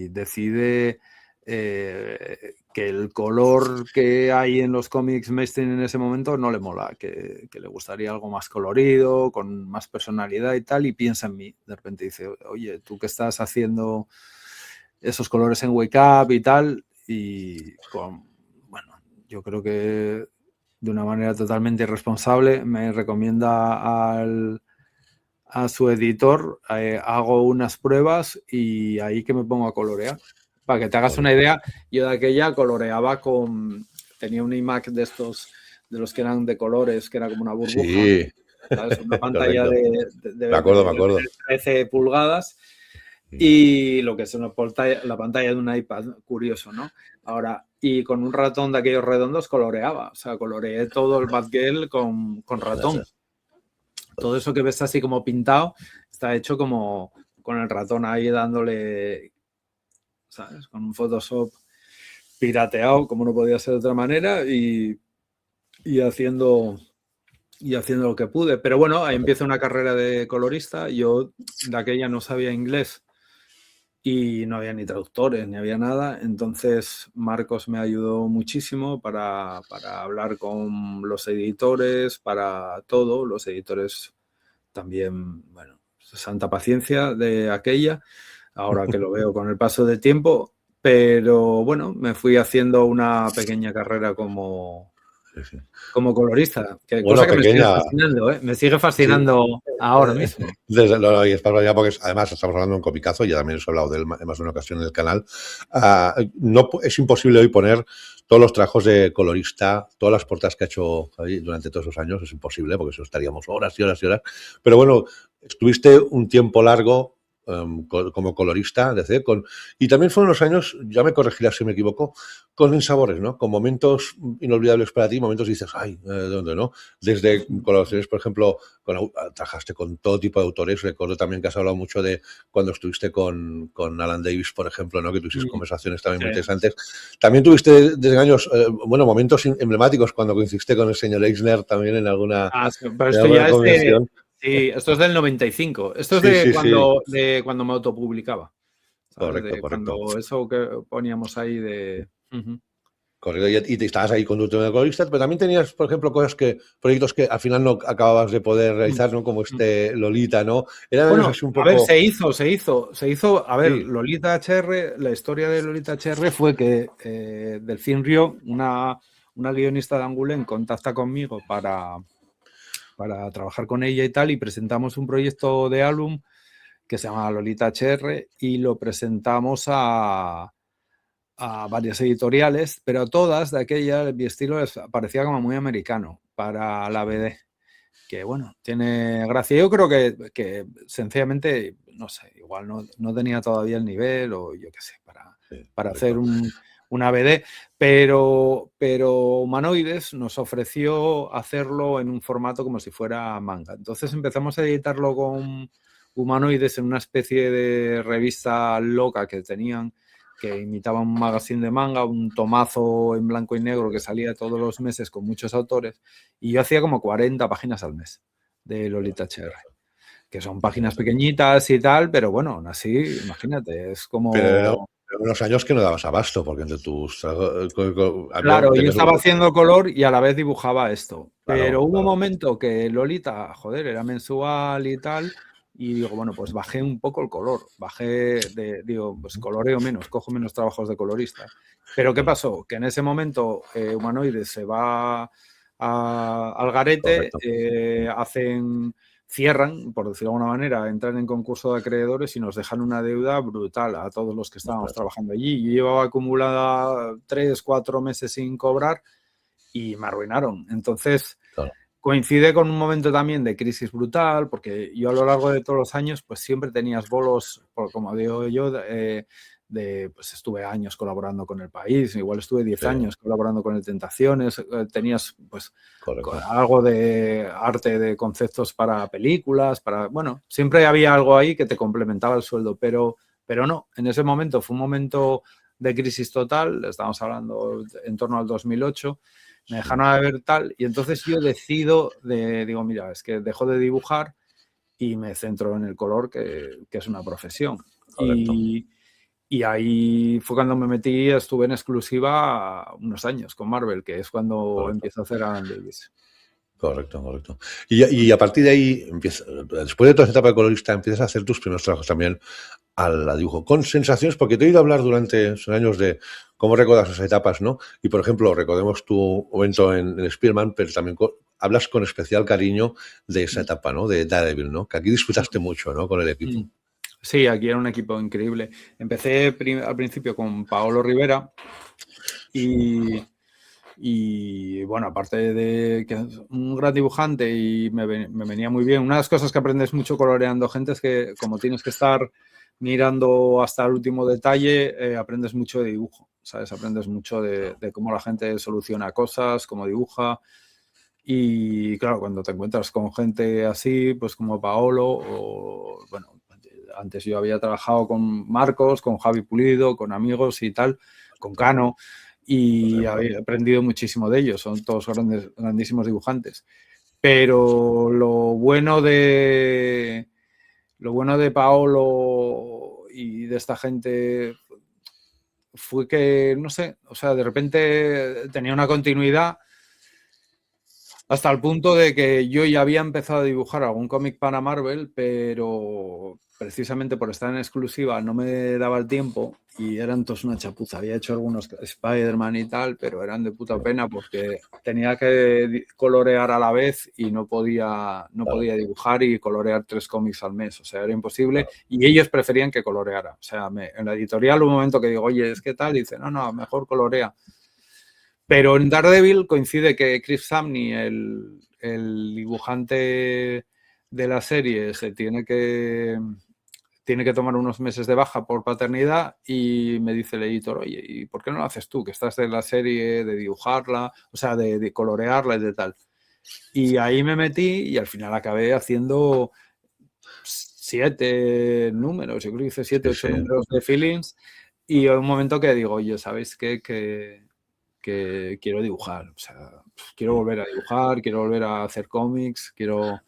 decide que el color que hay en los cómics mainstream en ese momento no le mola, que le gustaría algo más colorido, con más personalidad y tal, y piensa en mí. De repente dice, oye, tú que estás haciendo esos colores en Wake Up y tal, y bueno, yo creo que de una manera totalmente irresponsable me recomienda a su editor, hago unas pruebas y ahí que me pongo a colorear. Para que te hagas una idea, yo de aquella coloreaba tenía un iMac de estos, de los que eran de colores, que era como una burbuja. Sí. ¿Sabes? Una pantalla de me acuerdo. 13 pulgadas y lo que es la pantalla de un iPad, curioso, ¿no? Ahora, y con un ratón de aquellos redondos coloreaba, o sea, coloreé todo el Batgirl con ratón. Todo eso que ves así como pintado está hecho como con el ratón ahí dándole, ¿sabes? Con un Photoshop pirateado, como no podía ser de otra manera, y haciendo lo que pude. Pero bueno, ahí empieza una carrera de colorista. Yo de aquella no sabía inglés y no había ni traductores, ni había nada. Entonces Marcos me ayudó muchísimo para hablar con los editores, para todo. Los editores también, bueno, santa paciencia de aquella, ahora que lo veo con el paso del tiempo. Pero bueno, me fui haciendo una pequeña carrera como colorista, cosa que pequeña. Me sigue fascinando, ¿eh? Me sigue fascinando ahora mismo. Desde luego, y es para porque además estamos hablando de un comicazo, ya también os he hablado de él en más de una ocasión en el canal. No, es imposible hoy poner todos los trabajos de colorista, todas las portadas que ha hecho durante todos esos años, es imposible, porque eso estaríamos horas y horas y horas. Pero bueno, estuviste un tiempo largo como colorista, y también fueron los años, ya me corregirás si me equivoco, con insabores, ¿no? Con momentos inolvidables para ti, momentos dices, ay, ¿de dónde no? Desde colaboraciones, por ejemplo, trabajaste con todo tipo de autores. Recuerdo también que has hablado mucho de cuando estuviste con Alan Davis, por ejemplo, ¿no? Que tuviste conversaciones también muy interesantes. También tuviste desde años, momentos emblemáticos cuando coincidiste con el señor Eisner también en alguna, pero esto ya convención. Sí, esto es del 95. Esto es de cuando me autopublicaba. ¿Sabes? Correcto. Cuando eso que poníamos ahí de... Correcto, y te estabas ahí con tu tema de colorista, pero también tenías, por ejemplo, proyectos que al final no acababas de poder realizar, ¿no? Como este Lolita, ¿no? Eran Bueno, así un a ver, poco... se hizo, a ver, Sí, Lolita HR, la historia de Lolita HR fue que Delfín Río, una guionista de Angoulême, contacta conmigo para trabajar con ella y tal, y presentamos un proyecto de álbum que se llama Lolita HR y lo presentamos a varias editoriales, pero todas de aquella, mi estilo les parecía como muy americano para la BD, que bueno, tiene gracia. Yo creo que sencillamente, no sé, igual no tenía todavía el nivel o yo qué sé, sí, para hacer correcto. una BD, pero Humanoides nos ofreció hacerlo en un formato como si fuera manga. Entonces empezamos a editarlo con Humanoides en una especie de revista loca que tenían, que imitaba un magazine de manga, un tomazo en blanco y negro que salía todos los meses con muchos autores, y yo hacía como 40 páginas al mes de Lolita HR, que son páginas Interesante. pequeñitas y tal, pero bueno, aún así, imagínate, es Pero eran como... unos años que no dabas abasto, porque entre tus... Claro, yo tenías estaba haciendo color y a la vez dibujaba esto, pero claro, hubo un claro. momento que Lolita, joder, era mensual y tal, y digo, bueno, pues bajé un poco el color, digo, pues coloreo menos, cojo menos trabajos de colorista. Pero ¿qué Sí, pasó? Que en ese momento Humanoides se va al garete, correcto. cierran, por decirlo de alguna manera, entran en concurso de acreedores y nos dejan una deuda brutal a todos los que estábamos Ostras, trabajando allí. Yo llevaba acumulada 3, 4 meses sin cobrar y me arruinaron. Entonces, claro. coincide con un momento también de crisis brutal, porque yo a lo largo de todos los años, pues siempre tenías bolos, como digo yo, pues estuve años colaborando con El País, igual estuve 10 Sí, años colaborando con El Tentaciones, tenías pues correcto. algo de arte de conceptos para películas, bueno, siempre había algo ahí que te complementaba el sueldo, pero no, en ese momento fue un momento de crisis total, estamos hablando en torno al 2008, me dejaron de ver tal, y entonces yo digo, mira, es que dejo de dibujar y me centro en el color, que es una profesión. Correcto. Y ahí fue cuando me metí, estuve en exclusiva unos años con Marvel, que es cuando Correcto. empiezo a hacer Alan Davis. Correcto, correcto. Y a partir de ahí, después de toda esta etapa de colorista, empiezas a hacer tus primeros trabajos también al dibujo, con sensaciones, porque te he oído hablar durante esos años de cómo recuerdas esas etapas, ¿no? Y, por ejemplo, recordemos tu momento en Spearman, pero también hablas con especial cariño de esa etapa, ¿no? De Daredevil, ¿no? Que aquí disfrutaste mucho, ¿no? Con el equipo. Sí, aquí era un equipo increíble. Empecé al principio con Paolo Rivera y bueno, aparte de que es un gran dibujante y me venía muy bien, una de las cosas que aprendes mucho coloreando gente es que como tienes que estar mirando hasta el último detalle, aprendes mucho de dibujo, ¿sabes? Aprendes mucho de cómo la gente soluciona cosas, cómo dibuja. Y claro, cuando te encuentras con gente así, pues como Paolo, o bueno, antes yo había trabajado con Marcos, con Javi Pulido, con amigos y tal, con Cano, y Correcto. había aprendido muchísimo de ellos, son todos grandísimos dibujantes. Pero lo bueno de Paolo y de esta gente fue que, no sé, o sea, de repente tenía una continuidad hasta el punto de que yo ya había empezado a dibujar algún cómic para Marvel, pero precisamente por estar en exclusiva no me daba el tiempo y eran todos una chapuza. Había hecho algunos Spider-Man y tal, pero eran de puta pena porque tenía que colorear a la vez y no podía Claro, dibujar y colorear 3 cómics al mes. O sea, era imposible claro. y ellos preferían que coloreara. O sea, en la editorial un momento que digo, oye, es que tal, y dice, no, mejor colorea. Pero en Daredevil coincide que Chris Samney, el dibujante de la serie, tiene que tomar unos meses de baja por paternidad y me dice el editor, oye, ¿y por qué no lo haces tú? Que estás en la serie de dibujarla, o sea, de colorearla y de tal. Y ahí me metí y al final acabé haciendo 7 números, yo creo que hice 7, Sí, 8 sí, números de Feelings y hay un momento que digo, oye, ¿sabéis qué? Que quiero dibujar, o sea, quiero sí, volver a dibujar, quiero volver a hacer cómics, quiero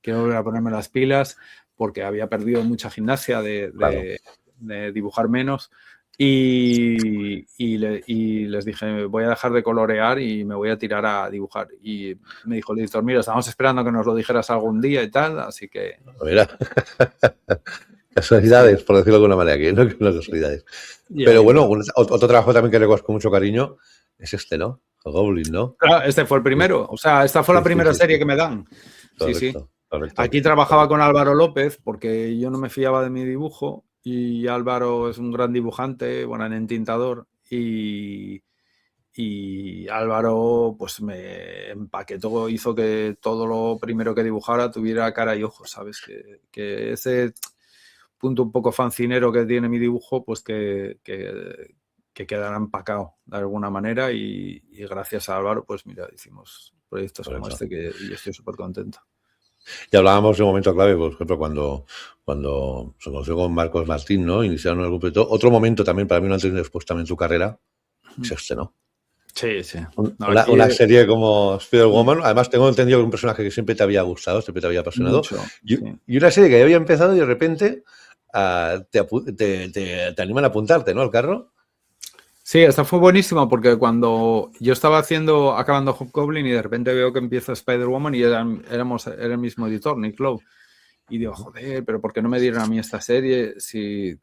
volver a ponerme las pilas porque había perdido mucha gimnasia claro. de dibujar menos Y les dije, voy a dejar de colorear y me voy a tirar a dibujar. Y me dijo el editor, mira, estábamos esperando que nos lo dijeras algún día y tal, así que... Mira, casualidades, Sí. por decirlo de alguna manera, que no casualidades. Y Pero ahí bueno, empezó. otro trabajo también que recuerdo con mucho cariño es este, ¿no? El Goblin, ¿no? Claro, este fue el primero. O sea, esta fue Sí, la sí, primera sí, serie sí. que me dan. Sí, sí. Correcto, correcto, Aquí trabajaba con correcto. Álvaro López porque yo no me fiaba de mi dibujo y Álvaro es un gran dibujante, buen entintador y Álvaro pues me empaquetó, hizo que todo lo primero que dibujara tuviera cara y ojos, ¿sabes? Que ese punto un poco fancinero que tiene mi dibujo, pues que quedará empacado de alguna manera y gracias a Álvaro, pues mira, hicimos proyectos como Correcto. este y estoy súper contento. Y hablábamos de un momento clave, por ejemplo, cuando se conoció con Marcos Martín, ¿no? Iniciaron el grupo y todo. Otro momento también, para mí, un antes y después también en tu carrera, es este, ¿no? Sí, sí. No, Una, aquí una serie como Spider-Woman, además tengo entendido que es un personaje que siempre te había gustado, siempre te había apasionado, mucho, y, sí. y una serie que había empezado y de repente te animan a apuntarte, ¿no? Al carro. Sí, esta fue buenísima porque cuando yo estaba acabando Hobgoblin y de repente veo que empieza Spider-Woman y era el mismo editor, Nick Lowe. Y digo, joder, pero ¿por qué no me dieron a mí esta serie? Si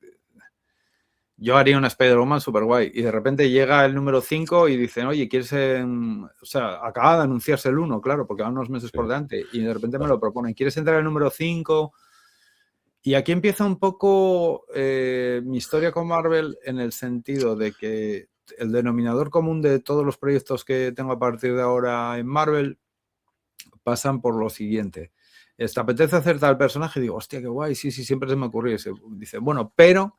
yo haría una Spider-Woman súper guay. Y de repente llega el número 5 y dicen, oye, ¿quieres...? O sea, acaba de anunciarse el 1, claro, porque van unos meses por Sí, delante. Y de repente me claro. lo proponen, ¿quieres entrar el número 5? Y aquí empieza un poco mi historia con Marvel en el sentido de que el denominador común de todos los proyectos que tengo a partir de ahora en Marvel pasan por lo siguiente. ¿Te apetece hacer tal personaje? Y digo, hostia, qué guay, sí, sí, siempre se me ocurrió. Dice, bueno, pero...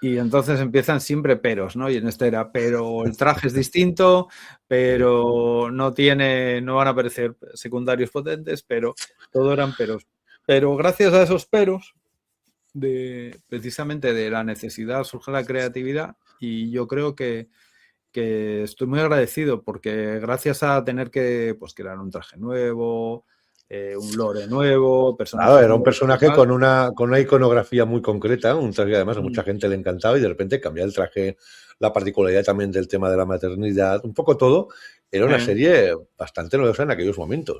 Y entonces empiezan siempre peros, ¿no? Y en este era, pero el traje es distinto, Sí. pero no van a aparecer secundarios potentes, pero todo eran peros. Pero gracias a esos peros, precisamente de la necesidad surge la creatividad y yo creo que estoy muy agradecido porque gracias a tener que pues, crear un traje nuevo, un lore nuevo, Claro, personajes era un nuevos y personaje tal. con una iconografía muy concreta, un traje que además a mucha Mm. gente le encantaba y de repente cambiar el traje, la particularidad también del tema de la maternidad, un poco todo, era una serie bastante novedosa en aquellos momentos.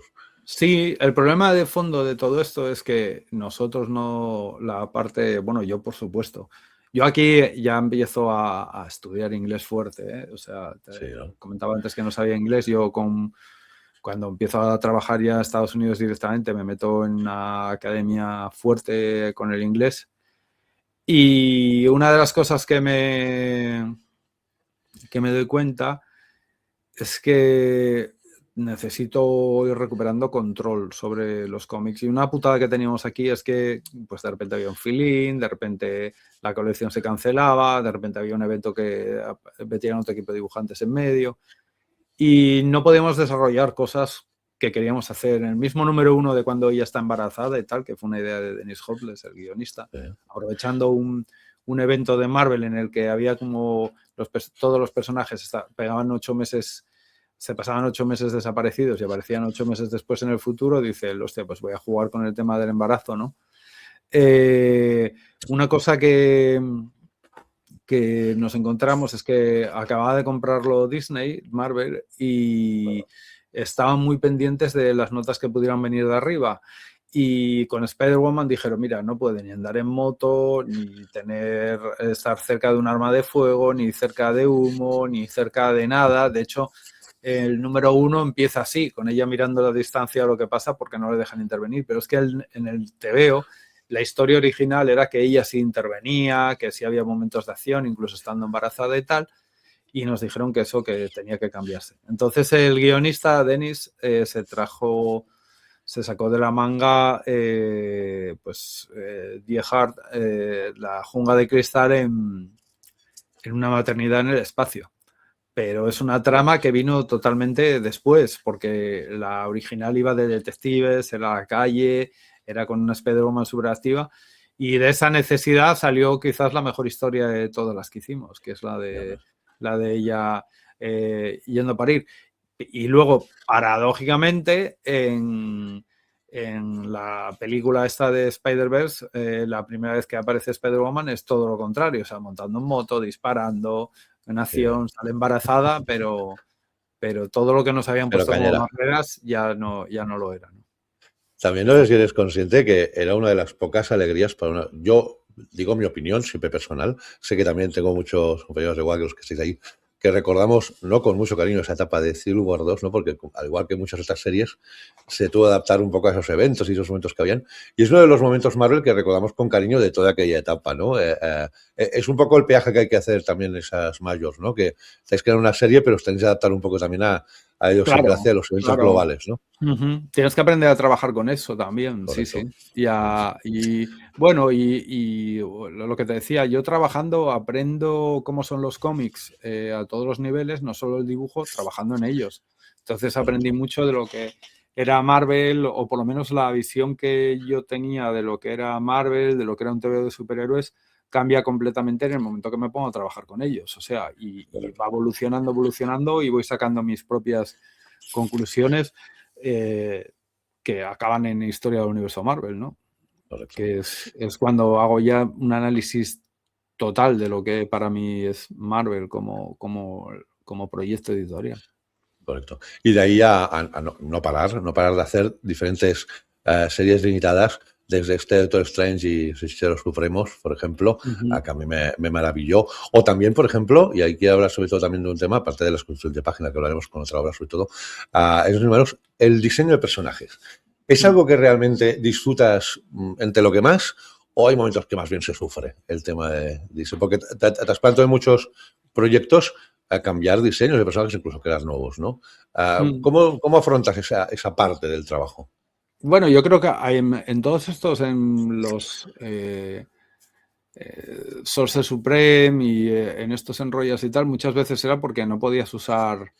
Sí, el problema de fondo de todo esto es que nosotros no, la parte, bueno, yo por supuesto, yo aquí ya empiezo a estudiar inglés fuerte, ¿eh? O sea, Sí, ¿no? comentaba antes que no sabía inglés, cuando empiezo a trabajar ya en Estados Unidos directamente me meto en una academia fuerte con el inglés y una de las cosas que me doy cuenta es que necesito ir recuperando control sobre los cómics. Y una putada que teníamos aquí es que pues de repente había un fill-in, de repente la colección se cancelaba, de repente había un evento que metían otro equipo de dibujantes en medio y no podíamos desarrollar cosas que queríamos hacer. En el mismo número 1 de cuando ella está embarazada y tal, que fue una idea de Dennis Hopeless, el guionista, Sí. aprovechando un evento de Marvel en el que había como todos los personajes pegaban 8 meses, se pasaban 8 meses desaparecidos y aparecían 8 meses después en el futuro, dice, hostia, pues voy a jugar con el tema del embarazo, ¿no? Una cosa que nos encontramos es que acababa de comprarlo Disney, Marvel, y estaban muy pendientes de las notas que pudieran venir de arriba. Y con Spider-Woman dijeron, mira, no puede ni andar en moto, ni estar cerca de un arma de fuego, ni cerca de humo, ni cerca de nada. De hecho, el número 1 empieza así, con ella mirando a la distancia lo que pasa porque no le dejan intervenir. Pero es que en el TVO la historia original era que ella sí intervenía, que sí había momentos de acción, incluso estando embarazada y tal, y nos dijeron que eso que tenía que cambiarse. Entonces el guionista, Dennis, se sacó de la manga Die Hard, la jungla de cristal en una maternidad en el espacio. Pero es una trama que vino totalmente después, porque la original iba de detectives, era la calle, era con una Spider-Woman superactiva, y de esa necesidad salió quizás la mejor historia de todas las que hicimos, que es la de ella yendo a parir. Y luego, paradójicamente, en la película esta de Spider-Verse, la primera vez que aparece Spider-Woman es todo lo contrario, o sea, montando en moto, disparando, en acción, sale embarazada, pero todo lo que nos habían Pero puesto como cañera. barreras ya no lo era, ¿no? También no sé si eres consciente que era una de las pocas alegrías para una... Yo digo mi opinión, siempre personal. Sé que también tengo muchos compañeros de igual que los que estáis ahí, que recordamos no con mucho cariño esa etapa de Civil War 2, ¿no? Porque al igual que muchas otras series, se tuvo que adaptar un poco a esos eventos y esos momentos que habían. Y es uno de los momentos Marvel que recordamos con cariño de toda aquella etapa, ¿no? Es un poco el peaje que hay que hacer también en esas mayors, ¿no? Que estáis creando una serie, pero os tenéis que adaptar un poco también a ellos en Claro, gracia a los eventos claro. globales, ¿no? Tienes que aprender a trabajar con eso también, sí, Correcto. sí. Y bueno, y lo que te decía, yo trabajando aprendo cómo son los cómics a todos los niveles, no solo el dibujo, trabajando en ellos. Entonces aprendí Correcto. mucho de lo que era Marvel, o por lo menos la visión que yo tenía de lo que era Marvel, de lo que era un TVO de superhéroes, cambia completamente en el momento que me pongo a trabajar con ellos. O sea, y va evolucionando, evolucionando, y voy sacando mis propias conclusiones que acaban en Historia del Universo Marvel, ¿no? Correcto. Que es cuando hago ya un análisis total de lo que para mí es Marvel como proyecto editorial. Correcto. Y de ahí a no parar de hacer diferentes series limitadas, desde este Doctor Strange y Hechiceros Supremos, por ejemplo, a que a mí me maravilló. O también, por ejemplo, y aquí quiero hablar sobre todo también de un tema, aparte de las construcciones de página, que hablaremos con otra obra sobre todo, esos números, el diseño de personajes. ¿Es algo que realmente disfrutas entre lo que más, o hay momentos que más bien se sufre el tema de diseño? Porque te has planteado en muchos proyectos a cambiar diseños de personajes, incluso crear nuevos, ¿no? ¿Cómo afrontas esa parte del trabajo? Bueno, yo creo que en todos estos, en los Sorcerer Supreme y en estos enrollos y tal, muchas veces era porque no podías usar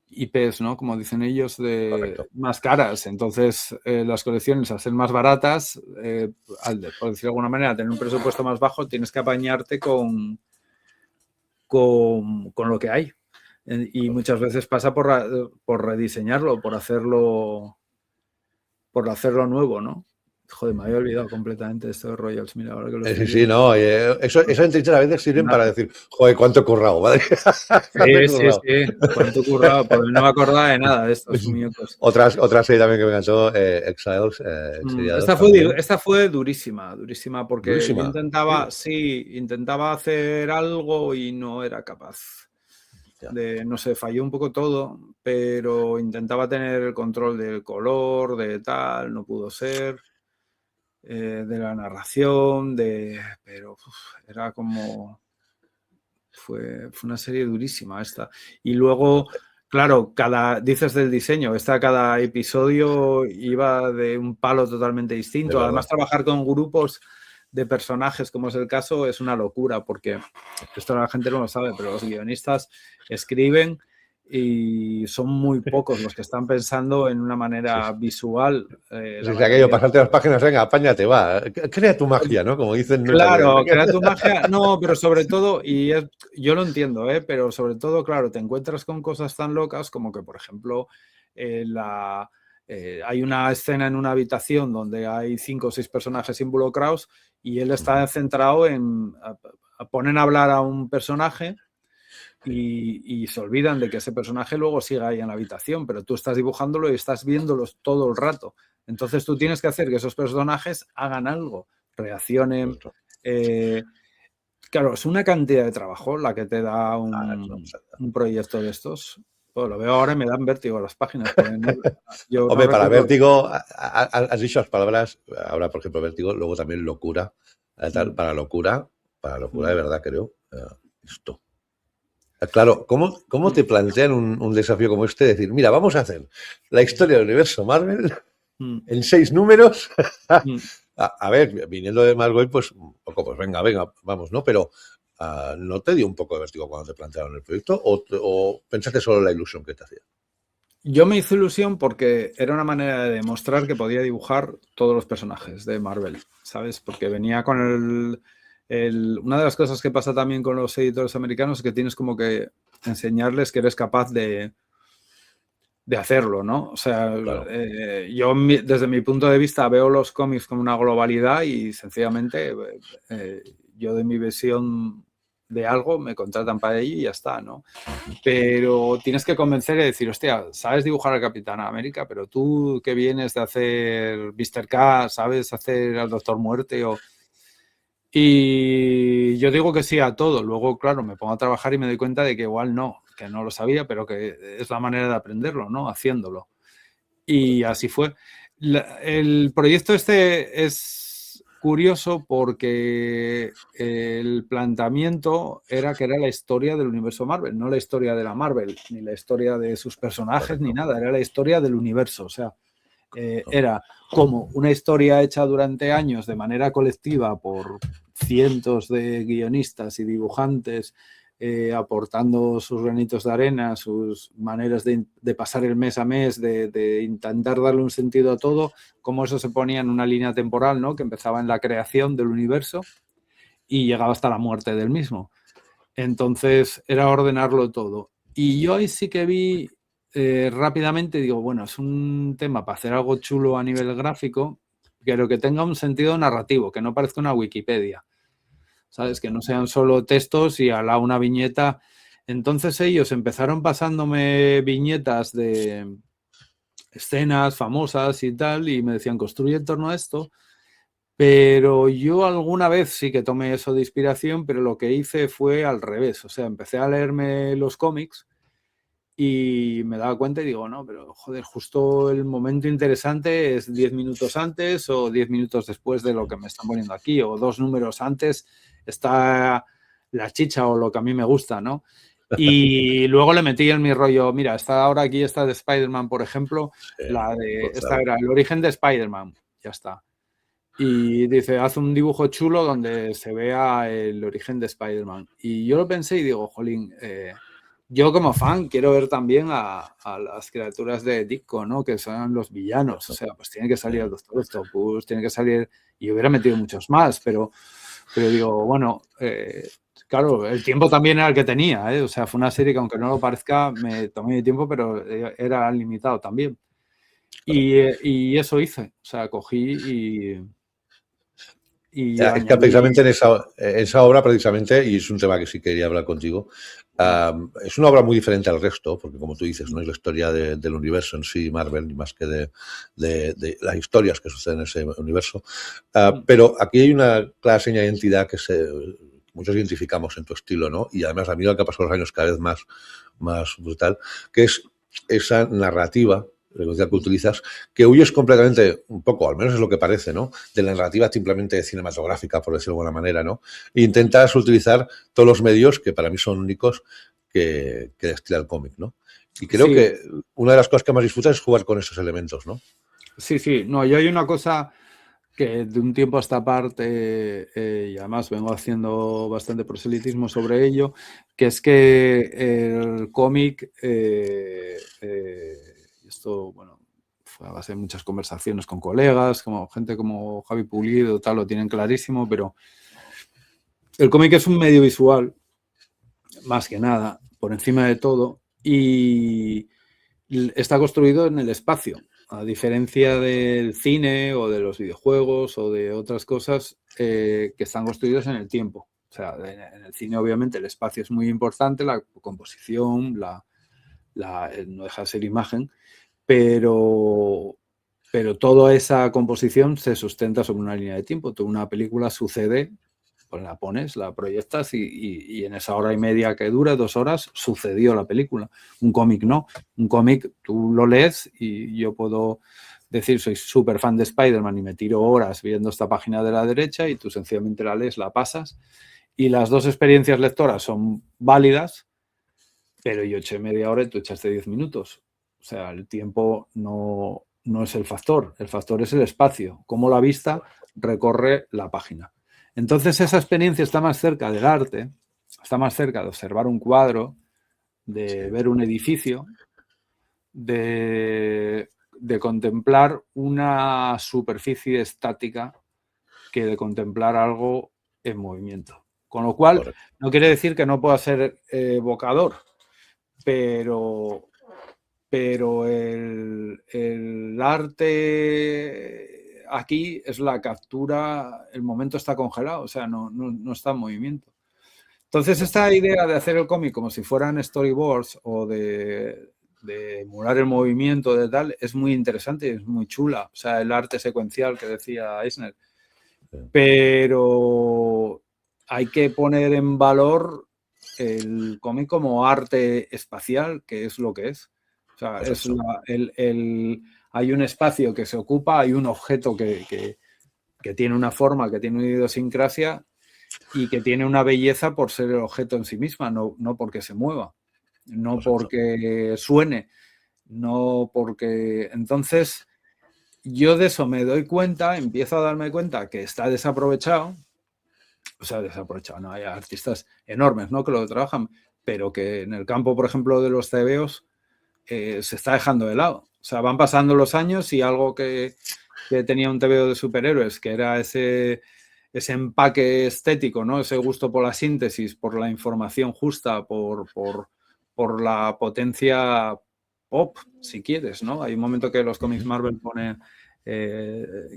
IPs, ¿no? Como dicen ellos, de Correcto. más caras. Entonces, las colecciones, al ser más baratas, por decirlo de alguna manera, tener un presupuesto más bajo, tienes que apañarte con lo que hay. Y muchas veces pasa por rediseñarlo, por hacerlo nuevo, ¿no? Joder, me había olvidado completamente de esto de Royals. Mira, ahora que lo estoy Sí, sí, viendo. no. Esas entrevistas a veces sirven para decir, joder, cuánto he currado, ¿vale? ¿Cuánto he Sí, sí, currado? sí. Cuánto currado, porque no me acordaba de nada de estos muñecos. Otra serie también que me encantó, Exiles, Exiliados también. Esta fue durísima, durísima, porque yo Durísima. Sí. intentaba hacer algo y no era capaz Ya. no sé, falló un poco todo, pero intentaba tener el control del color, de tal, no pudo ser, de la narración, pero era como, fue una serie durísima esta. Y luego, claro, dices del diseño, cada episodio iba de un palo totalmente Es distinto. verdad. Además, trabajar con grupos de personajes, como es el caso, es una locura, porque esto la gente no lo sabe, pero los guionistas escriben y son muy pocos los que están pensando en una Sí, manera visual. La sí, aquello, mayoría. pasarte las páginas, venga, apáñate, va. Crea tu magia, ¿no? Como dicen muchas veces. Claro, crea tu magia. No, pero sobre todo, yo lo entiendo, pero sobre todo, claro, te encuentras con cosas tan locas como que, por ejemplo, hay una escena en una habitación donde hay 5 o 6 personajes involucrados y él está centrado en ponen a hablar a un personaje y se olvidan de que ese personaje luego siga ahí en la habitación, pero tú estás dibujándolo y estás viéndolos todo el rato. Entonces tú tienes que hacer que esos personajes hagan algo, reaccionen. Claro, es una cantidad de trabajo la que te da un proyecto de estos. Pues lo veo ahora y me dan vértigo las páginas. Yo no Hombre, para recuerdo. vértigo, has dicho las palabras, ahora por ejemplo vértigo, luego también locura, para locura de verdad creo, esto. Claro, ¿cómo te plantean un desafío como este? Decir, mira, vamos a hacer la historia del universo Marvel en 6 números. A ver, viniendo de Marvel, pues un poco, pues venga, vamos, ¿no? Pero ¿no te dio un poco de vértigo cuando te plantearon el proyecto? ¿O pensaste solo en la ilusión que te hacía? Yo me hizo ilusión porque era una manera de demostrar que podía dibujar todos los personajes de Marvel, ¿sabes? Porque venía con una de las cosas que pasa también con los editores americanos es que tienes como que enseñarles que eres capaz de hacerlo, ¿no? O sea, Claro. yo desde mi punto de vista veo los cómics como una globalidad y sencillamente yo de mi visión de algo me contratan para ello y ya está, ¿no? Pero tienes que convencer y decir, hostia, sabes dibujar al Capitán América, pero tú que vienes de hacer Mr. K, sabes hacer al Doctor Muerte o... Y yo digo que sí a todo. Luego, claro, me pongo a trabajar y me doy cuenta de que igual no, que no lo sabía, pero que es la manera de aprenderlo, ¿no? Haciéndolo. Y así fue. El proyecto este es curioso porque el planteamiento era que era la historia del universo Marvel, no la historia de la Marvel, ni la historia de sus personajes, Correcto. ni nada, era la historia del universo. O sea, era como una historia hecha durante años de manera colectiva por cientos de guionistas y dibujantes, aportando sus granitos de arena, sus maneras de pasar el mes a mes, de intentar darle un sentido a todo, cómo eso se ponía en una línea temporal, ¿no? Que empezaba en la creación del universo y llegaba hasta la muerte del mismo. Entonces era ordenarlo todo. Y yo ahí sí que vi rápidamente, digo, bueno, es un tema para hacer algo chulo a nivel gráfico, pero que tenga un sentido narrativo, que no parezca una Wikipedia, ¿sabes? Que no sean solo textos y a la una viñeta. Entonces ellos empezaron pasándome viñetas de escenas famosas y tal, y me decían, construye en torno a esto. Pero yo alguna vez sí que tomé eso de inspiración, pero lo que hice fue al revés. O sea, empecé a leerme los cómics y me daba cuenta y digo, no, pero joder, justo el momento interesante es 10 minutos antes o 10 minutos después de lo que me están poniendo aquí, o 2 números antes está la chicha o lo que a mí me gusta, ¿no? Y luego le metí en mi rollo, mira, está ahora aquí esta de Spider-Man, por ejemplo, Sí, la de, esta brutal. era el origen de Spider-Man, ya está. Y dice, haz un dibujo chulo donde se vea el origen de Spider-Man. Y yo lo pensé y digo, jolín, yo como fan quiero ver también a las criaturas de Ditko, ¿no? Que son los villanos. O sea, pues tiene que salir el Doctor Octopus, tiene que salir... Y hubiera metido muchos más, pero digo, bueno, claro, el tiempo también era el que tenía, ¿eh? O sea, fue una serie que aunque no lo parezca, me tomé mi tiempo, pero era limitado también. Y eso hice. O sea, cogí y Es que añadí. precisamente en esa obra, precisamente, y es un tema que sí quería hablar contigo, es una obra muy diferente al resto, porque como tú dices, no es la historia del universo en sí, Marvel, ni más que de las historias que suceden en ese universo. Pero aquí hay una clara seña de identidad que muchos identificamos en tu estilo, ¿no? Y además, a mí lo que ha pasado los años cada vez más brutal, que es esa narrativa que utilizas, que huyes completamente, un poco, al menos es lo que parece, ¿no? De la narrativa simplemente cinematográfica, por decirlo de alguna manera, ¿no? E intentas utilizar todos los medios que para mí son únicos que destila el cómic, ¿no? Y creo Sí, que una de las cosas que más disfrutas es jugar con esos elementos, ¿no? sí, sí. No, yo hay una cosa que de un tiempo a esta parte, y además vengo haciendo bastante proselitismo sobre ello, que es que el cómic, esto, bueno, fue a base de muchas conversaciones con colegas, como gente como Javi Pulido, tal, lo tienen clarísimo, pero el cómic es un medio visual, más que nada, por encima de todo, y está construido en el espacio. A diferencia del cine o de los videojuegos o de otras cosas que están construidos en el tiempo. O sea, en el cine obviamente el espacio es muy importante, la composición, no deja de ser imagen, pero toda esa composición se sustenta sobre una línea de tiempo. Toda una película sucede, pues la pones, la proyectas y en esa hora y media que dura, 2 horas, sucedió la película. Un cómic no. Un cómic tú lo lees y yo puedo decir soy súper fan de Spider-Man y me tiro horas viendo esta página de la derecha y tú sencillamente la lees, la pasas y las dos experiencias lectoras son válidas, pero yo eché media hora y tú echaste 10 minutos. O sea, el tiempo no es el factor es el espacio, cómo la vista recorre la página. Entonces esa experiencia está más cerca del arte, está más cerca de observar un cuadro, de Sí. ver un edificio, de contemplar una superficie estática que de contemplar algo en movimiento. Con lo cual, Correcto. no quiere decir que no pueda ser evocador, pero pero el arte aquí es la captura, el momento está congelado, o sea, no está en movimiento. Entonces, esta idea de hacer el cómic como si fueran storyboards o de emular el movimiento de tal, es muy interesante y es muy chula. O sea, el arte secuencial que decía Eisner. Pero hay que poner en valor el cómic como arte espacial, que es lo que es. O sea, hay un espacio que se ocupa, hay un objeto que tiene una forma, que tiene una idiosincrasia y que tiene una belleza por ser el objeto en sí misma, no porque se mueva, no porque suene, no porque... Entonces, yo de eso me doy cuenta, empiezo a darme cuenta que está desaprovechado, o sea, desaprovechado, no, hay artistas enormes, ¿no?, que lo trabajan, pero que en el campo, por ejemplo, de los tebeos, se está dejando de lado. O sea, van pasando los años y algo que tenía un tebeo de superhéroes, que era ese empaque estético, ¿no? Ese gusto por la síntesis, por la información justa, por la potencia pop, si quieres, ¿no? Hay un momento que los cómics Marvel ponen,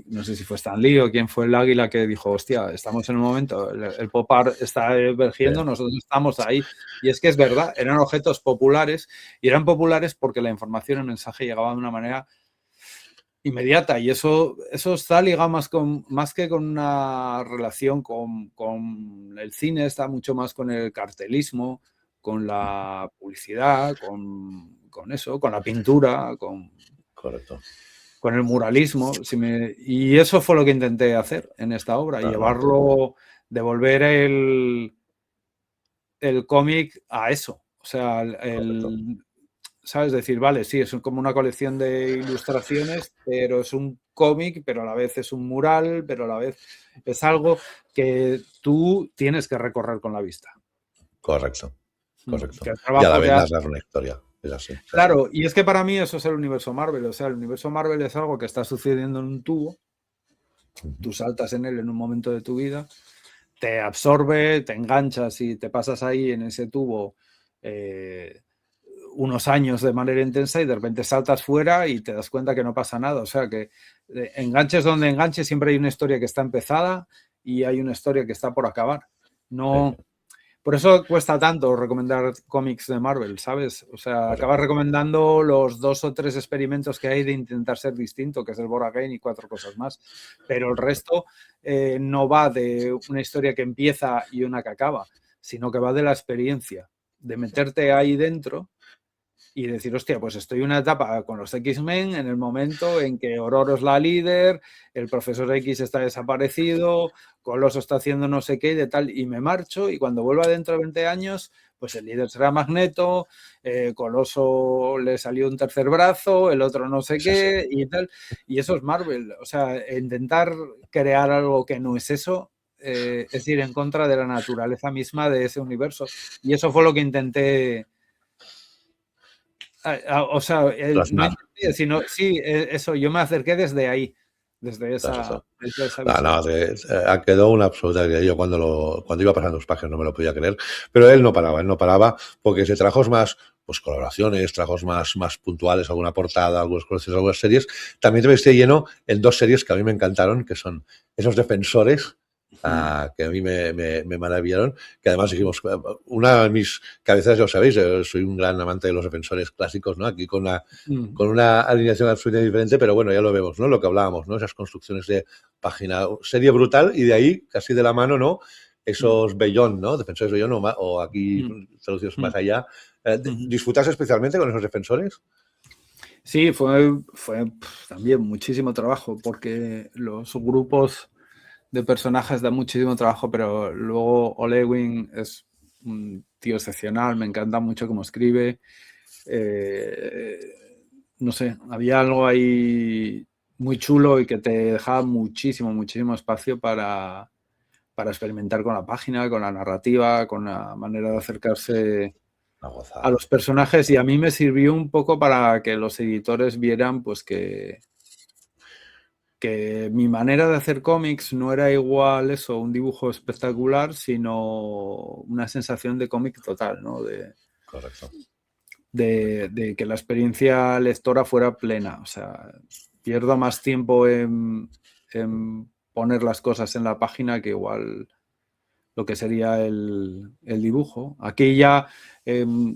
no sé si fue Stan Lee o quién fue el águila que dijo, hostia, estamos en un momento, el pop art está emergiendo, nosotros estamos ahí. Y es que es verdad, eran objetos populares y eran populares porque la información, el mensaje llegaba de una manera inmediata, y eso está ligado más que con una relación con el cine, está mucho más con el cartelismo, con la publicidad, con eso, con la pintura, Correcto. Con el muralismo. Y eso fue lo que intenté hacer en esta obra, llevarlo, devolver el cómic a eso. O sea, ¿sabes? Decir, vale, sí, es como una colección de ilustraciones, pero es un cómic, pero a la vez es un mural, pero a la vez es algo que tú tienes que recorrer con la vista. Correcto. Y a la vez narrar una historia. Es así. Claro, y es que para mí eso es el universo Marvel. O sea, el universo Marvel es algo que está sucediendo en un tubo, tú saltas en él en un momento de tu vida, te absorbe, te enganchas y te pasas ahí en ese tubo unos años de manera intensa y de repente saltas fuera y te das cuenta que no pasa nada. O sea, que enganches donde enganches, siempre hay una historia que está empezada y hay una historia que está por acabar. No, por eso cuesta tanto recomendar cómics de Marvel, ¿sabes? O sea, acabas recomendando los 2 o 3 experimentos que hay de intentar ser distinto, que es el Born Again y 4 cosas más. Pero el resto no va de una historia que empieza y una que acaba, sino que va de la experiencia, de meterte ahí dentro y decir, hostia, pues estoy en una etapa con los X-Men en el momento en que Ororo es la líder, el Profesor X está desaparecido, Coloso está haciendo no sé qué y de tal, y me marcho, y cuando vuelva dentro de 20 años, pues el líder será Magneto, Coloso le salió un tercer brazo, el otro no sé qué y tal, y eso es Marvel. O sea, intentar crear algo que no es eso, es ir en contra de la naturaleza misma de ese universo, y eso fue lo que intenté. O sea, no intenté, sino sí, eso, yo me acerqué desde ahí, desde esa visión. Quedó una absoluta idea. Yo cuando iba pasando los páginas no me lo podía creer, pero él no paraba porque se trabajos más, pues colaboraciones, trabajos más puntuales, alguna portada, algunas colecciones, algunas series. También me estoy lleno en 2 series que a mí me encantaron, que son esos Defensores, que a mí me maravillaron, que además dijimos, una de mis cabezas, ya lo sabéis, soy un gran amante de los Defensores clásicos, ¿no? Aquí con una alineación absolutamente diferente, pero bueno, ya lo vemos, ¿no? Lo que hablábamos, ¿no? Esas construcciones de página, serie brutal, y de ahí, casi de la mano, ¿no? Esos Beyond, ¿no? Defensores Beyond, o aquí traducidos más allá. ¿Disfrutas especialmente con esos Defensores? Sí, fue también muchísimo trabajo, porque los grupos de personajes dan muchísimo trabajo, pero luego Ole Ewing es un tío excepcional, me encanta mucho cómo escribe. No sé, había algo ahí muy chulo y que te dejaba muchísimo espacio para experimentar con la página, con la narrativa, con la manera de acercarse a los personajes, y a mí me sirvió un poco para que los editores vieran pues que mi manera de hacer cómics no era igual eso, un dibujo espectacular, sino una sensación de cómic total, ¿no? Correcto. de que la experiencia lectora fuera plena. O sea, pierdo más tiempo en poner las cosas en la página que igual lo que sería el dibujo. Aquí ya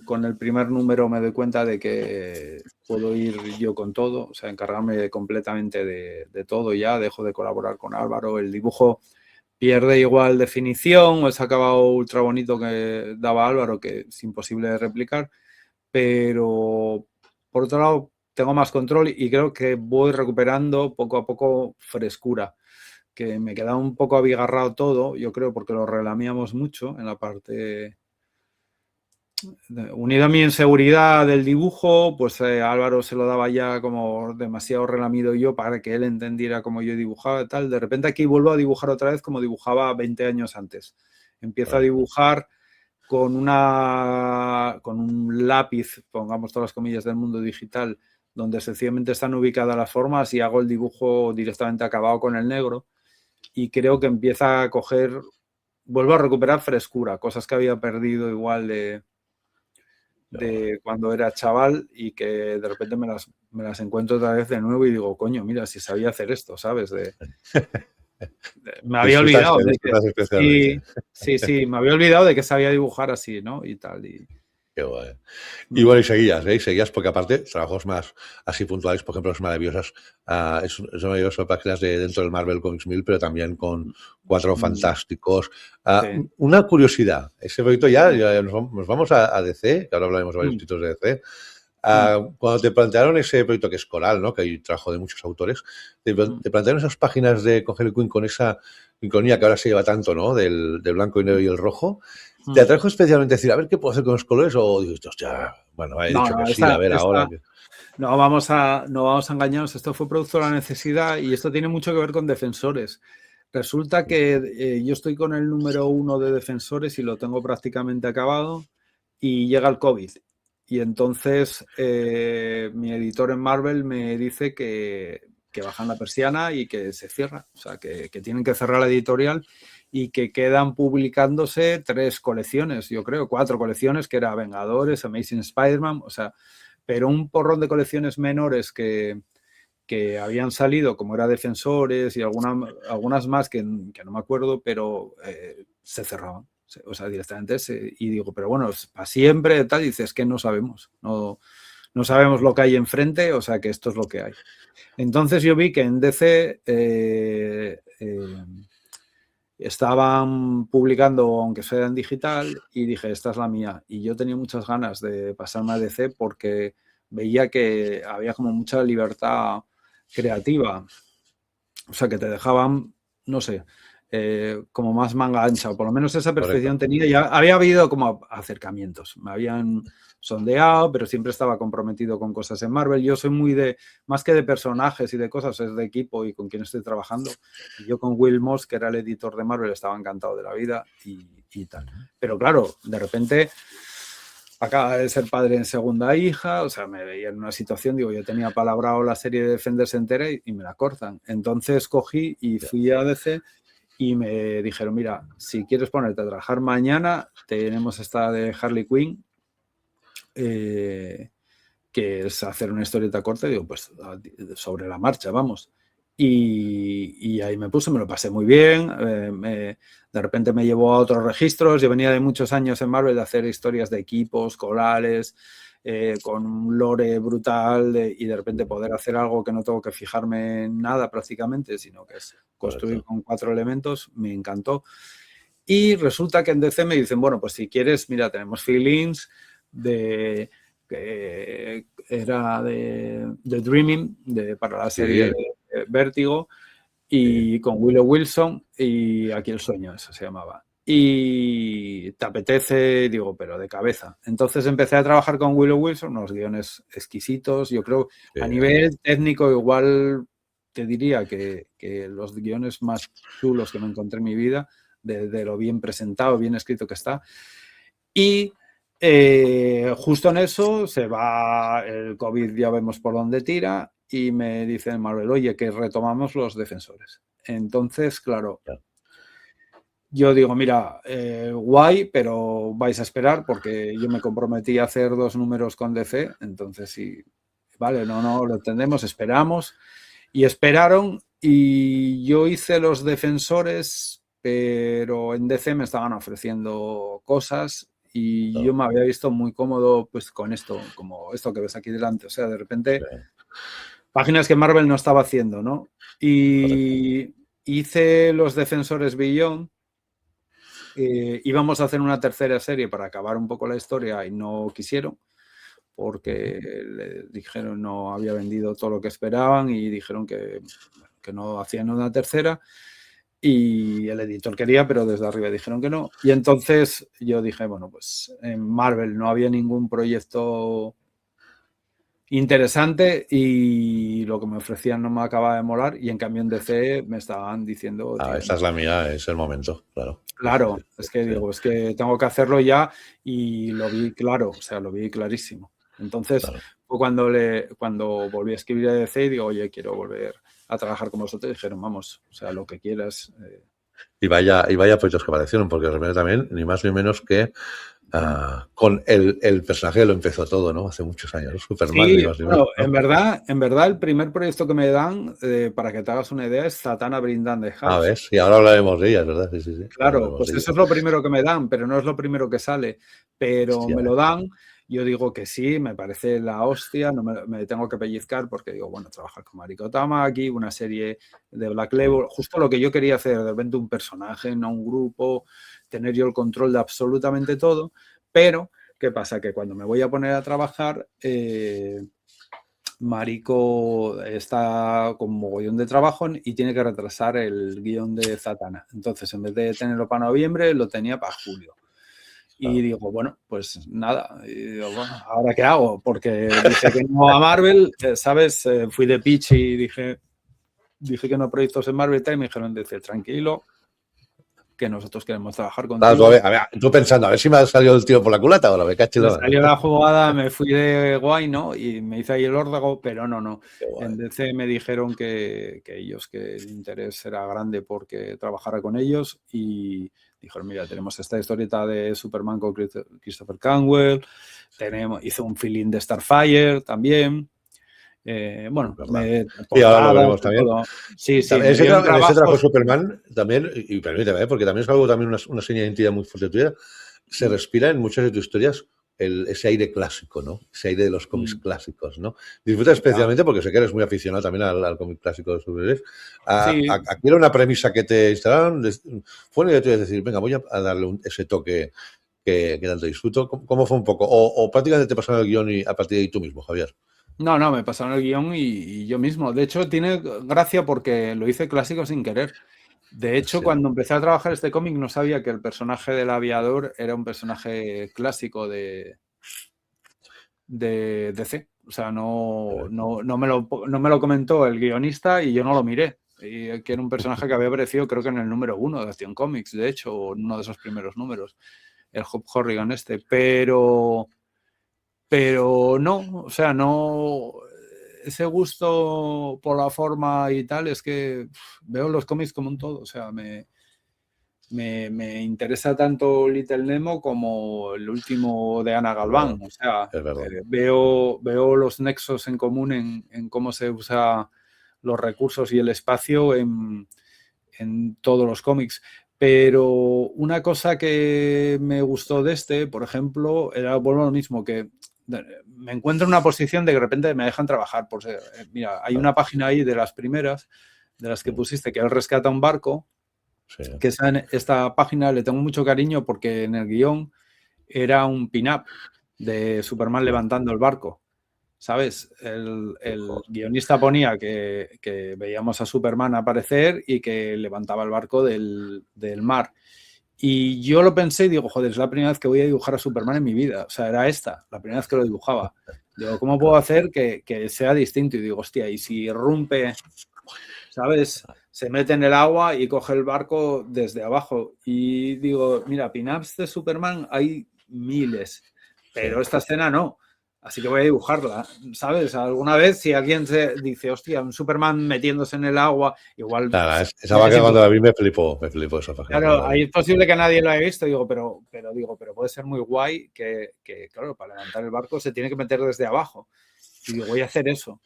con el primer número me doy cuenta de que puedo ir yo con todo, o sea, encargarme completamente de todo ya, dejo de colaborar con Álvaro, el dibujo pierde igual definición, o ese acabado ultra bonito que daba Álvaro, que es imposible de replicar, pero por otro lado tengo más control y creo que voy recuperando poco a poco frescura, que me quedaba un poco abigarrado todo, yo creo, porque lo relamíamos mucho en la parte... Unido a mi inseguridad del dibujo, pues Álvaro se lo daba ya como demasiado relamido yo para que él entendiera cómo yo dibujaba y tal. De repente aquí vuelvo a dibujar otra vez como dibujaba 20 años antes. Empiezo a dibujar con un lápiz, pongamos todas las comillas del mundo digital, donde sencillamente están ubicadas las formas y hago el dibujo directamente acabado con el negro. Y creo que empieza a coger, vuelvo a recuperar frescura, cosas que había perdido igual de cuando era chaval y que de repente me las encuentro otra vez de nuevo y digo, coño, mira, si sabía hacer esto, ¿sabes? Me había olvidado de que, sí, me había olvidado de que sabía dibujar así, ¿no? Y tal. Qué guay. Y bueno, y seguías, porque aparte, trabajos más así puntuales, por ejemplo, es maravillosas, es maravillosas páginas de dentro del Marvel Comics 1000, pero también con Cuatro Fantásticos. Sí. Una curiosidad, ese proyecto ya nos vamos a DC, que ahora hablaremos de varios títulos de DC. Cuando te plantearon ese proyecto que es Coral, ¿no? Que hay trabajo de muchos autores, te plantearon esas páginas de Harley Quinn con esa sincronía que ahora se lleva tanto, ¿no? Del blanco y negro y el rojo. ¿Te atrajo especialmente decir, a ver qué puedo hacer con los colores? O dices, hostia, bueno, he dicho que sí, a ver ahora. No vamos a engañarnos, esto fue producto de la necesidad y esto tiene mucho que ver con Defensores. Resulta que yo estoy con el número 1 de Defensores y lo tengo prácticamente acabado y llega el COVID. Y entonces mi editor en Marvel me dice que bajan la persiana y que se cierra. O sea, que tienen que cerrar la editorial y que quedan publicándose 3 colecciones, yo creo, 4 colecciones, que era Vengadores, Amazing Spider-Man, o sea, pero un porrón de colecciones menores que habían salido, como era Defensores y algunas más que no me acuerdo, pero se cerraban. O sea, directamente y digo, pero bueno, para siempre, tal, y dices que no sabemos, no sabemos lo que hay enfrente, o sea que esto es lo que hay. Entonces yo vi que en DC estaban publicando, aunque sea en digital, y dije, esta es la mía. Y yo tenía muchas ganas de pasarme a DC porque veía que había como mucha libertad creativa. O sea, que te dejaban, no sé, como más manga ancha, o por lo menos esa percepción tenía. Ya había habido como acercamientos, me habían sondeado, pero siempre estaba comprometido con cosas en Marvel. Yo soy muy más que de personajes y de cosas, es de equipo y con quien estoy trabajando. Y yo con Will Moss, que era el editor de Marvel, estaba encantado de la vida y tal. Pero claro, de repente acaba de ser padre en segunda hija, o sea, me veía en una situación, digo, yo tenía palabrado la serie de Defenders entera y me la cortan. Entonces cogí y fui a DC y me dijeron, mira, si quieres ponerte a trabajar mañana, tenemos esta de Harley Quinn, que es hacer una historieta corta, y digo, pues sobre la marcha, vamos. Y ahí me puse, me lo pasé muy bien, de repente me llevó a otros registros, yo venía de muchos años en Marvel de hacer historias de equipos, corales, con un lore brutal y de repente poder hacer algo que no tengo que fijarme en nada prácticamente, sino que es construir con 4 elementos, me encantó. Y resulta que en DC me dicen, bueno, pues si quieres, mira, tenemos feelings que era de Dreaming, para la serie de Vértigo, y con Willow Wilson, y Aquí el sueño, eso se llamaba. Y te apetece, digo, pero de cabeza. Entonces empecé a trabajar con Willow Wilson, unos guiones exquisitos. Yo creo, a nivel técnico, igual te diría que los guiones más chulos que me encontré en mi vida, de lo bien presentado, bien escrito que está. Y justo en eso se va el COVID, ya vemos por dónde tira, y me dice Marvel, oye, que retomamos los Defensores. Entonces, claro, yo digo, mira, guay, pero vais a esperar porque yo me comprometí a hacer 2 números con DC, entonces sí, vale, no, lo entendemos, esperamos. Y esperaron y yo hice los defensores, pero en DC me estaban ofreciendo cosas y yo me había visto muy cómodo pues con esto, como esto que ves aquí delante. O sea, de repente, páginas que Marvel no estaba haciendo, ¿no? Y hice los defensores Beyond. Íbamos a hacer una tercera serie para acabar un poco la historia y no quisieron porque le dijeron no había vendido todo lo que esperaban y dijeron que no hacían una tercera y el editor quería, pero desde arriba dijeron que no. Y entonces yo dije, bueno, pues en Marvel no había ningún proyecto interesante y lo que me ofrecían no me acababa de molar y en cambio en DC me estaban diciendo... Ah, esta es la mía, es el momento, claro. Claro, es que digo, es que tengo que hacerlo ya y lo vi claro, o sea, lo vi clarísimo. Entonces, fue cuando volví a escribir a DC y digo, oye, quiero volver a trabajar con vosotros. Y dijeron, vamos, o sea, lo que quieras. Y vaya proyectos que aparecieron, porque de repente también, ni más ni menos que con el personaje que lo empezó todo, ¿no? Hace muchos años, ¿no? Superman, Sí, ni más ni menos, bueno, ¿no? en verdad, el primer proyecto que me dan, para que te hagas una idea, es Zatanna Brindand the Ah, House. ¿ves? Y ahora hablaremos de ellas, ¿verdad? Sí. Claro, pues eso es lo primero que me dan, pero no es lo primero que sale. Pero Hostia, me lo dan, yo digo que sí, me parece la hostia, no me tengo que pellizcar porque digo, bueno, trabajar con Mariko Tamaki, una serie de Black Label, justo lo que yo quería hacer, de repente un personaje, no un grupo, tener yo el control de absolutamente todo, pero ¿qué pasa? Que cuando me voy a poner a trabajar, Mariko está con mogollón de trabajo y tiene que retrasar el guión de Zatanna. Entonces, en vez de tenerlo para noviembre, lo tenía para julio. Y digo, bueno, pues nada. Y digo, bueno, ¿ahora qué hago? Porque dije que no a Marvel, ¿sabes? Fui de pitch y dije que no a proyectos en Marvel y me dijeron, dice, tranquilo, que nosotros queremos trabajar contigo. a ver, tú pensando, a ver si me ha salido el tío por la culata ahora, me caché Me la mano. salió la jugada, me fui de guay, ¿no? Y me hice ahí el órdago, pero no. En DC me dijeron que ellos, que el interés era grande porque trabajara con ellos y dijeron, mira, tenemos esta historieta de Superman con Christopher Canwell, hizo un feeling de Starfire también. Bueno, y ahora lo portadas veremos también. todo. Sí, En ese trabajo Superman también, y permíteme, porque también es algo, también una señal de identidad muy fuerte tuya, se respira en muchas de tus historias ese aire clásico, ¿no? Ese aire de los cómics clásicos, ¿no? Disfruta especialmente porque sé que eres muy aficionado también al cómic clásico de superhéroes. Aquí era una premisa que te instalaron, fue una idea tuya de decir, venga, voy a darle ese toque que tanto disfruto. ¿Cómo fue un poco? O prácticamente te pasaron el guión y a partir de ahí tú mismo, Javier. No, me pasaron el guión y yo mismo. De hecho, tiene gracia porque lo hice clásico sin querer. De hecho, cuando empecé a trabajar este cómic no sabía que el personaje del aviador era un personaje clásico de DC. O sea, no me lo comentó el guionista y yo no lo miré. Y que era un personaje que había aparecido creo que en el número 1 de Acción Comics, de hecho, o en uno de esos primeros números, el Hop Horrigan este. Pero no, o sea, no, ese gusto por la forma y tal, es que veo los cómics como un todo, o sea, me interesa tanto Little Nemo como el último de Ana Galván, o sea, veo los nexos en común en cómo se usa los recursos y el espacio en todos los cómics. Pero una cosa que me gustó de este, por ejemplo, era bueno, lo mismo, que me encuentro en una posición de que de repente me dejan trabajar. Mira, hay una página ahí de las primeras, de las que pusiste, que él rescata un barco, que esta página le tengo mucho cariño porque en el guión era un pin-up de Superman levantando el barco. ¿Sabes? El guionista ponía que veíamos a Superman aparecer y que levantaba el barco del mar. Y yo lo pensé y digo, joder, es la primera vez que voy a dibujar a Superman en mi vida. O sea, era esta, la primera vez que lo dibujaba. Digo, ¿cómo puedo hacer que sea distinto? Y digo, hostia, y si irrumpe, ¿sabes? Se mete en el agua y coge el barco desde abajo. Y digo, mira, pin-ups de Superman hay miles, pero esta escena no. así que voy a dibujarla, ¿sabes? Alguna vez si alguien se dice, hostia, un Superman metiéndose en el agua, igual Nada, esa página cuando la vi me flipó esa página. Claro, ahí es posible que nadie lo haya visto, digo, pero puede ser muy guay que, claro, para levantar el barco se tiene que meter desde abajo. Y digo, voy a hacer eso.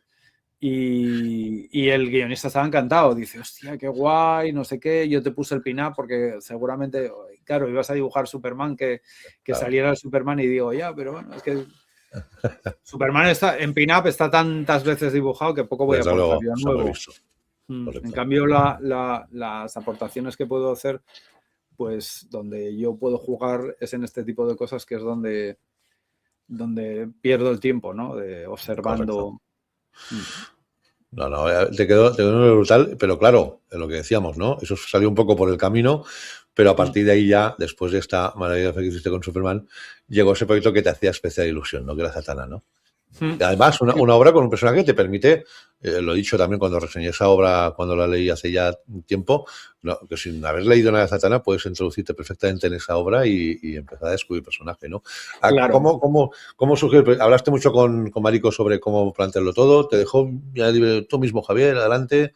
Y el guionista estaba encantado, dice, hostia, qué guay, no sé qué, yo te puse el pin-up porque seguramente, claro, ibas a dibujar Superman, que claro, saliera el Superman y digo, ya, pero bueno, es que Superman está en pin-up, está tantas veces dibujado que poco voy a aportar yo nuevo. En cambio, las aportaciones que puedo hacer, pues donde yo puedo jugar es en este tipo de cosas, que es donde pierdo el tiempo, ¿no? De observando. No, te quedó muy brutal, pero claro, lo que decíamos, ¿no? Eso salió un poco por el camino, pero a partir de ahí ya, después de esta maravillosa que hiciste con Superman, llegó ese proyecto que te hacía especial ilusión, ¿no? Que era Zatanna, ¿no? Y además, una obra con un personaje que te permite, lo he dicho también cuando reseñé esa obra, cuando la leí hace ya un tiempo, no, que sin haber leído nada de Zatanna puedes introducirte perfectamente en esa obra y empezar a descubrir personaje, ¿no? Claro. ¿Cómo surgió? Hablaste mucho con Marico sobre cómo plantearlo todo, te dejó ya tú mismo, Javier, adelante.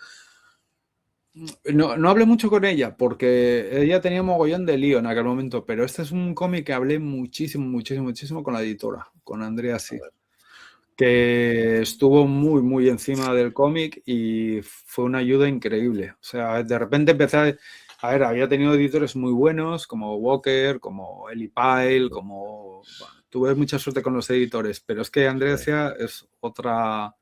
No hablé mucho con ella porque ella tenía mogollón de lío en aquel momento, pero este es un cómic que hablé muchísimo con la editora, con Andrea Sí, que estuvo muy encima del cómic y fue una ayuda increíble. O sea, de repente empecé a ver, había tenido editores muy buenos como Walker, como Eli Pyle, como... Bueno, tuve mucha suerte con los editores, pero es que Andrea Sí es otra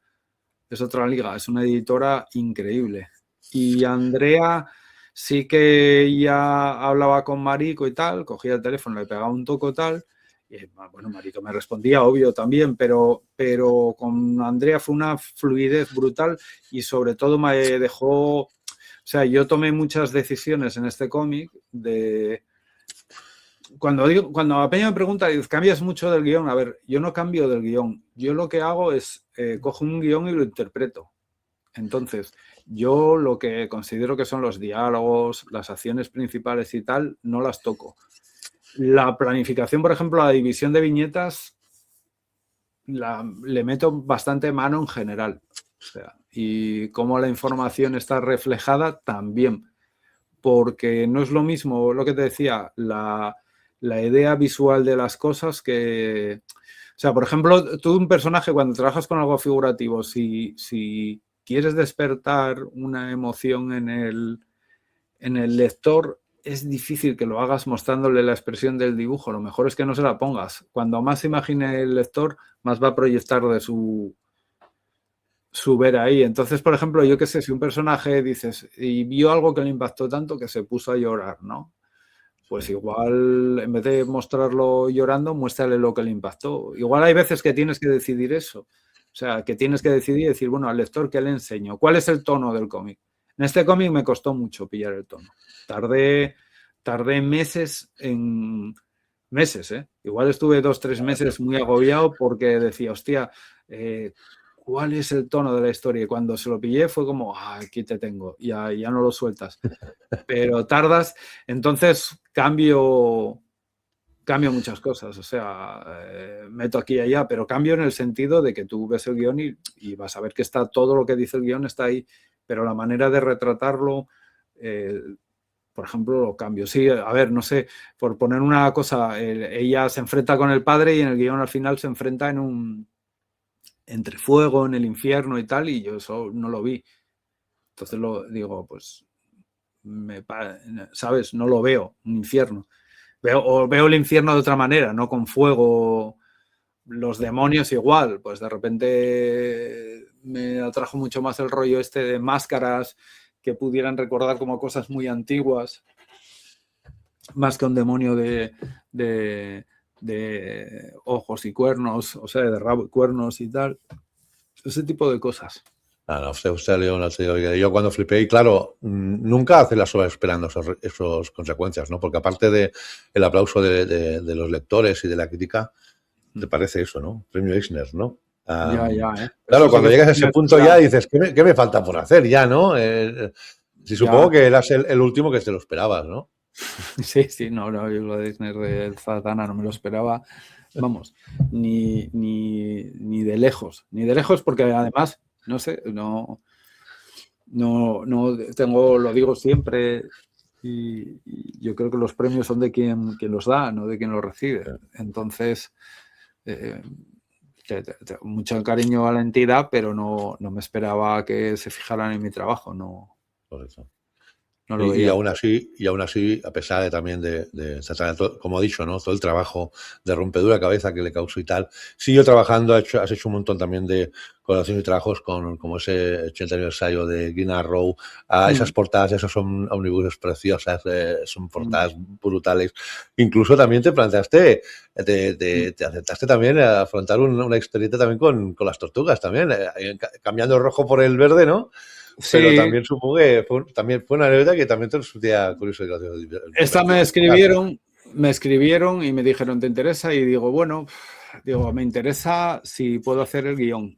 liga, es una editora increíble. Y Andrea sí que ya hablaba con Marico y tal, cogía el teléfono, le pegaba un toco tal, y bueno, Marico me respondía, obvio, también, pero con Andrea fue una fluidez brutal y sobre todo me dejó... O sea, yo tomé muchas decisiones en este cómic de... Cuando a Peña me pregunta, ¿cambias mucho del guión? A ver, yo no cambio del guión. Yo lo que hago es, cojo un guión y lo interpreto. Entonces, yo lo que considero que son los diálogos, las acciones principales y tal, no las toco. La planificación, por ejemplo, la división de viñetas, le meto bastante mano en general. O sea, y cómo la información está reflejada también. Porque no es lo mismo, lo que te decía, la idea visual de las cosas que... O sea, por ejemplo, tú un personaje cuando trabajas con algo figurativo, si quieres despertar una emoción en el lector, es difícil que lo hagas mostrándole la expresión del dibujo. Lo mejor es que no se la pongas. Cuando más imagine el lector, más va a proyectar de su ver ahí. Entonces, por ejemplo, yo qué sé, si un personaje dices y vio algo que le impactó tanto que se puso a llorar, ¿no? Pues igual, en vez de mostrarlo llorando, muéstrale lo que le impactó. Igual hay veces que tienes que decidir eso. O sea, que tienes que decidir y decir, bueno, al lector, ¿qué le enseño? ¿Cuál es el tono del cómic? En este cómic me costó mucho pillar el tono. Tardé meses Igual estuve 2-3 meses muy agobiado porque decía, hostia, ¿cuál es el tono de la historia? Y cuando se lo pillé fue como, aquí te tengo, ya no lo sueltas. Pero tardas, entonces cambio muchas cosas, o sea, meto aquí y allá, pero cambio en el sentido de que tú ves el guión y vas a ver que está todo lo que dice el guión está ahí, pero la manera de retratarlo, por ejemplo, lo cambio. Sí, a ver, no sé, por poner una cosa, ella se enfrenta con el padre y en el guión al final se enfrenta entre fuego, en el infierno y tal, y yo eso no lo vi. Entonces lo digo, pues, ¿sabes? No lo veo, un infierno. Veo el infierno de otra manera, no con fuego, los demonios igual. Pues de repente me atrajo mucho más el rollo este de máscaras que pudieran recordar como cosas muy antiguas, más que un demonio de ojos y cuernos, o sea, de rabo y cuernos y tal. Ese tipo de cosas. No, usted León, yo cuando flipé, y claro, nunca hace las obras esperando esos consecuencias, ¿no? Porque aparte del aplauso de los lectores y de la crítica, te parece eso, ¿no? Premio Eisner, ¿no? Claro, eso cuando llegas a ese punto ya dices, ¿qué me falta por hacer ya, no? Si supongo que eras el último que te lo esperabas, ¿no? Sí, no, yo lo de Eisner de Zatanna no me lo esperaba, vamos, ni de lejos, porque además, no sé, no tengo, lo digo siempre, y yo creo que los premios son de quien los da, no de quien los recibe. Entonces, mucho cariño a la entidad, pero no me esperaba que se fijaran en mi trabajo, no. Por eso. No lo veía. Y aún así, a pesar de también de Zatanna, como he dicho, ¿no? Todo el trabajo de rompedura de cabeza que le causó y tal, siguió trabajando, has hecho un montón también de colaboraciones y trabajos como ese 80 aniversario de Green Arrow, esas portadas, esos son omnibuses preciosas, son portadas brutales. Incluso también te planteaste, te aceptaste también a afrontar una historieta también con las tortugas también, cambiando el rojo por el verde, ¿no? Sí. Pero también supongo que también fue una anécdota que también te resultaría curioso y gracioso. Esta me escribieron y me dijeron, ¿te interesa? Y digo, bueno, me interesa si puedo hacer el guión.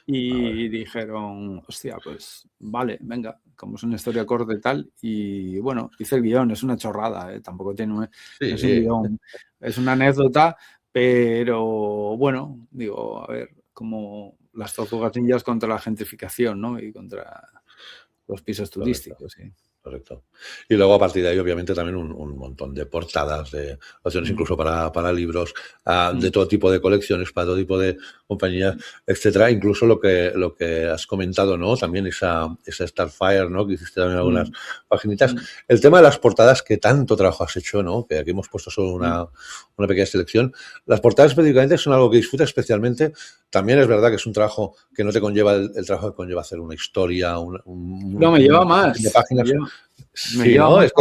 Y dijeron, hostia, pues vale, venga, como es una historia corta y tal. Y bueno, hice el guión, es una chorrada, tampoco tiene es un guión, es una anécdota, pero bueno, digo, a ver, como las tortugas ninjas contra la gentrificación, ¿no? Y contra los pisos turísticos, sí. Correcto. Y luego a partir de ahí, obviamente, también un montón de portadas, de opciones incluso para libros, de todo tipo de colecciones, para todo tipo de compañías, etcétera. Incluso lo que has comentado, ¿no? También esa Starfire, ¿no? Que hiciste también algunas paginitas. El tema de las portadas, que tanto trabajo has hecho, ¿no? Que aquí hemos puesto solo una pequeña selección. Las portadas específicamente son algo que disfrutas especialmente. También es verdad que es un trabajo que no te conlleva el trabajo que conlleva hacer una historia, no, me lleva más. De páginas. Sí, ¿no? Es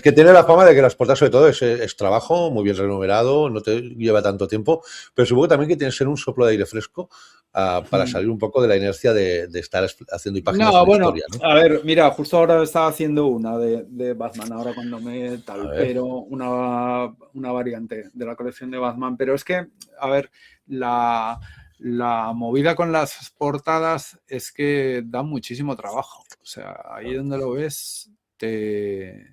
que tiene la fama de que las portadas, sobre todo, es trabajo muy bien remunerado, no te lleva tanto tiempo, pero supongo también que tiene que ser un soplo de aire fresco para salir un poco de la inercia de estar haciendo páginas de historia, ¿no? A ver, mira, justo ahora estaba haciendo una de Batman, ahora cuando me tal, pero una variante de la colección de Batman, pero es que, a ver, la movida con las portadas es que da muchísimo trabajo. O sea, ahí donde lo ves te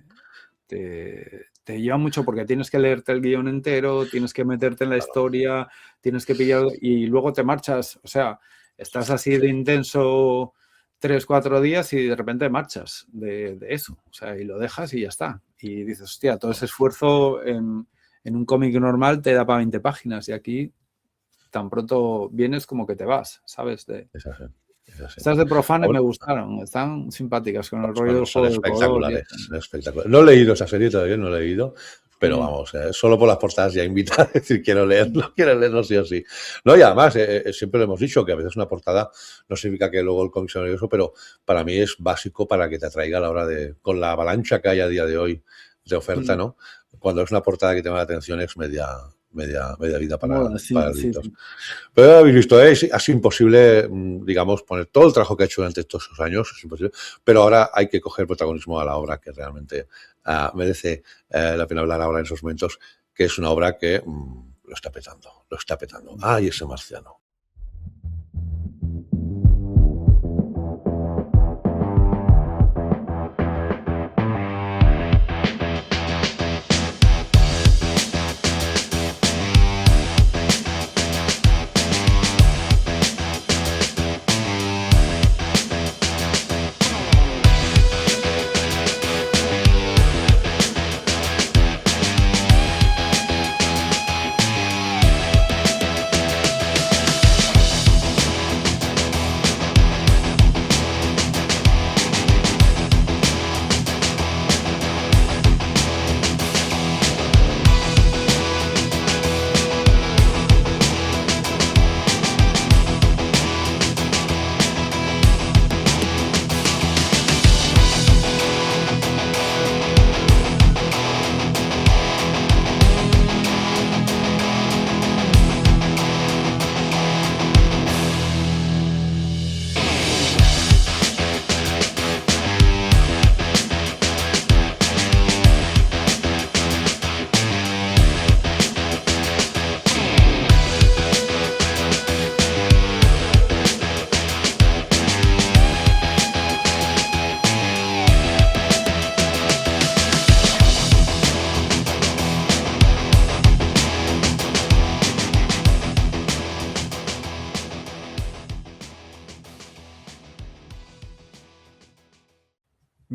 lleva mucho porque tienes que leerte el guión entero, tienes que meterte en la historia, tienes que pillar y luego te marchas. O sea, estás así de intenso 3-4 días y de repente marchas de eso. O sea, y lo dejas y ya está. Y dices, hostia, todo ese esfuerzo en un cómic normal te da para 20 páginas y aquí tan pronto vienes como que te vas, ¿sabes? Es así. Estas de Profane me gustaron, están simpáticas con el rollo son espectaculares, espectaculares. No he leído esa serie todavía, no he leído, pero vamos, solo por las portadas ya invita a decir quiero leerlo sí o sí. No, y además, siempre lo hemos dicho, que a veces una portada no significa que luego el cómic sea maravilloso, pero para mí es básico para que te atraiga a la hora con la avalancha que hay a día de hoy de oferta, ¿no? Cuando es una portada que te llama la atención es media vida para libros. Sí. Pero habéis visto, es así imposible, digamos, poner todo el trabajo que ha hecho durante estos años, es imposible, pero ahora hay que coger protagonismo a la obra que realmente merece la pena hablar ahora en esos momentos, que es una obra que lo está petando. ¡Ay, ese marciano!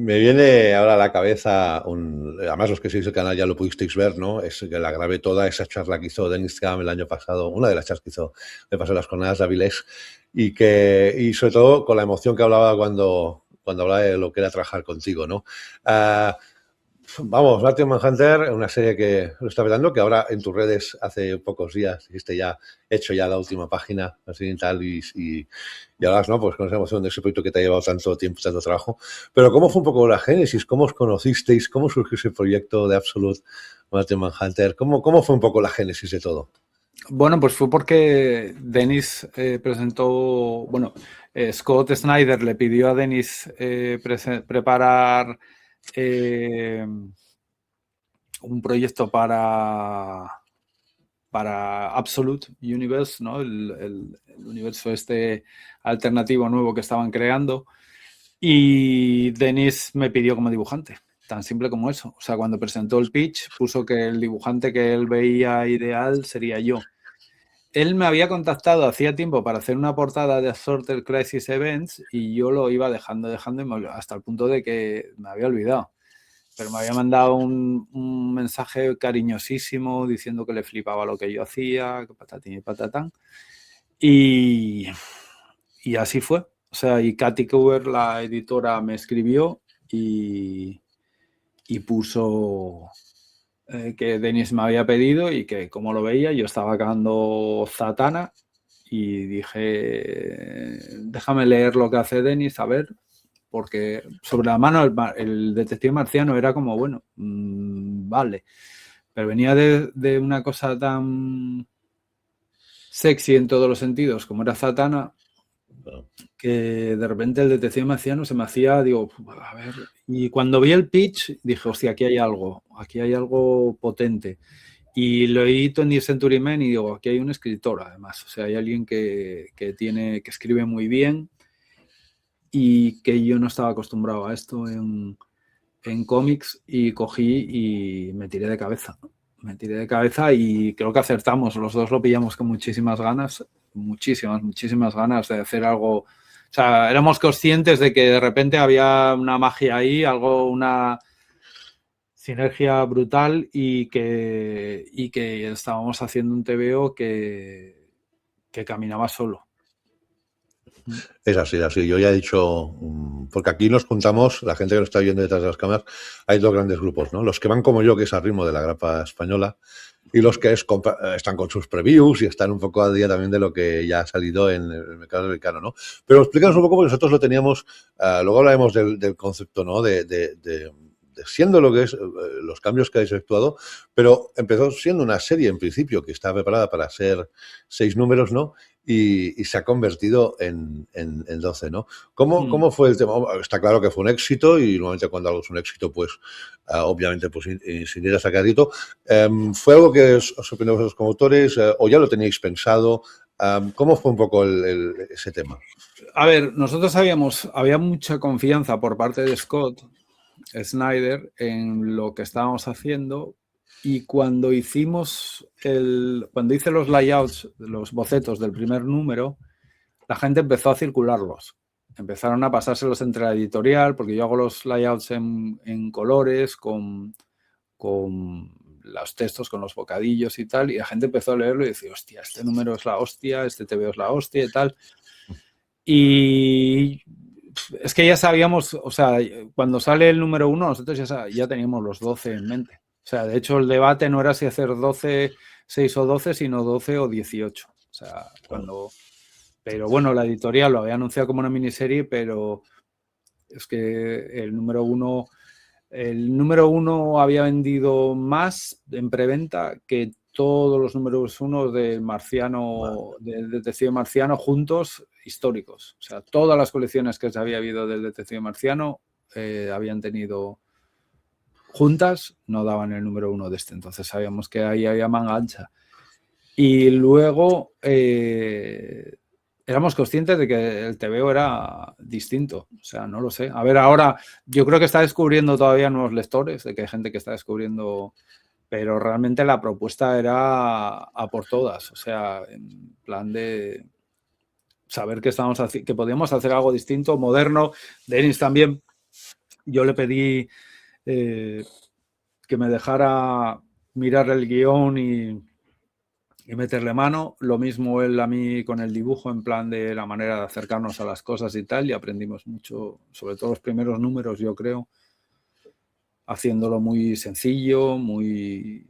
Me viene ahora a la cabeza, además los que seguís el canal ya lo pudisteis ver, ¿no? Es que la grabé toda esa charla que hizo Dennis Cam el año pasado, una de las charlas que hizo de paso las jornadas de Avilés, y sobre todo con la emoción que hablaba cuando hablaba de lo que era trabajar contigo, ¿no? Vamos, Martin Manhunter, una serie que lo está petando, que ahora en tus redes hace pocos días hiciste ya, hecho ya la última página, así y tal, y hablas, ¿no? Pues con esa emoción de ese proyecto que te ha llevado tanto tiempo, tanto trabajo. Pero ¿cómo fue un poco la génesis? ¿Cómo os conocisteis? ¿Cómo surgió ese proyecto de Absolute Martin Manhunter? ¿Cómo fue un poco la génesis de todo? Bueno, pues fue porque Dennis presentó, bueno, Scott Snyder le pidió a Dennis preparar un proyecto para Absolute Universe, ¿no? El universo este alternativo nuevo que estaban creando. Y Dennis me pidió como dibujante, tan simple como eso. O sea, cuando presentó el pitch, puso que el dibujante que él veía ideal sería yo. Él me había contactado hacía tiempo para hacer una portada de Assorted Crisis Events y yo lo iba dejando hasta el punto de que me había olvidado. Pero me había mandado un mensaje cariñosísimo diciendo que le flipaba lo que yo hacía, que patatín y patatán. Y así fue. O sea, y Katy Cooper, la editora, me escribió y puso que Dennis me había pedido y que como lo veía, yo estaba acabando Zatanna y dije, déjame leer lo que hace Dennis, a ver, porque sobre la mano el detective marciano era como, bueno, vale, pero venía de una cosa tan sexy en todos los sentidos como era Zatanna, que de repente el detective marciano se me hacía, digo, a ver, y cuando vi el pitch dije, hostia, aquí hay algo potente. Y leí 20th Century Men y digo, aquí hay un escritor además, o sea, hay alguien que escribe muy bien y que yo no estaba acostumbrado a esto en cómics y cogí y me tiré de cabeza. Me tiré de cabeza y creo que acertamos, los dos lo pillamos con muchísimas ganas, muchísimas ganas de hacer algo. O sea, éramos conscientes de que de repente había una magia ahí, una sinergia brutal y que estábamos haciendo un TVO que caminaba solo. Es así, así. Yo ya he dicho, porque aquí nos juntamos, la gente que nos está viendo detrás de las cámaras, hay dos grandes grupos, ¿no? Los que van como yo, que es al ritmo de la grapa española, y los que están con sus previews y están un poco al día también de lo que ya ha salido en el mercado americano, ¿no? Pero explícanos un poco, porque nosotros lo teníamos, luego hablaremos del concepto, ¿no? De siendo lo que es los cambios que habéis efectuado, pero empezó siendo una serie en principio que estaba preparada para ser 6 números, ¿no? Y se ha convertido en 12, ¿no? ¿Cómo fue el tema? Está claro que fue un éxito y normalmente cuando algo es un éxito, pues obviamente pues sin ir a sacar crédito. ¿Fue algo que os sorprendió a vosotros como autores o ya lo teníais pensado? ¿Cómo fue un poco ese tema? A ver, nosotros había mucha confianza por parte de Scott Snyder en lo que estábamos haciendo y cuando hice los layouts, los bocetos del primer número, la gente empezó a circularlos. Empezaron a pasárselos entre la editorial, porque yo hago los layouts en colores, con los textos, con los bocadillos y tal, y la gente empezó a leerlo y decía, hostia, este número es la hostia, este TVO es la hostia y tal. Y es que ya sabíamos, o sea, cuando sale el número 1, nosotros ya teníamos los 12 en mente. O sea, de hecho, el debate no era si hacer 12, 6 o 12, sino 12 o 18. O sea, pero bueno, la editorial lo había anunciado como una miniserie, pero es que el número 1 había vendido más en preventa que todos los números 1 del Detective Marciano juntos históricos. O sea, todas las colecciones que se había habido del Detective Marciano habían tenido juntas, no daban el número 1 de este. Entonces sabíamos que ahí había manga ancha. Y luego éramos conscientes de que el TVO era distinto. O sea, no lo sé. A ver, ahora yo creo que está descubriendo todavía nuevos lectores, de que hay gente que está descubriendo, pero realmente la propuesta era a por todas. O sea, en plan de saber que podíamos hacer algo distinto, moderno. Dennis también yo le pedí que me dejara mirar el guión y meterle mano. Lo mismo él a mí con el dibujo, en plan de la manera de acercarnos a las cosas y tal, y aprendimos mucho, sobre todo los primeros números, yo creo, haciéndolo muy sencillo, muy...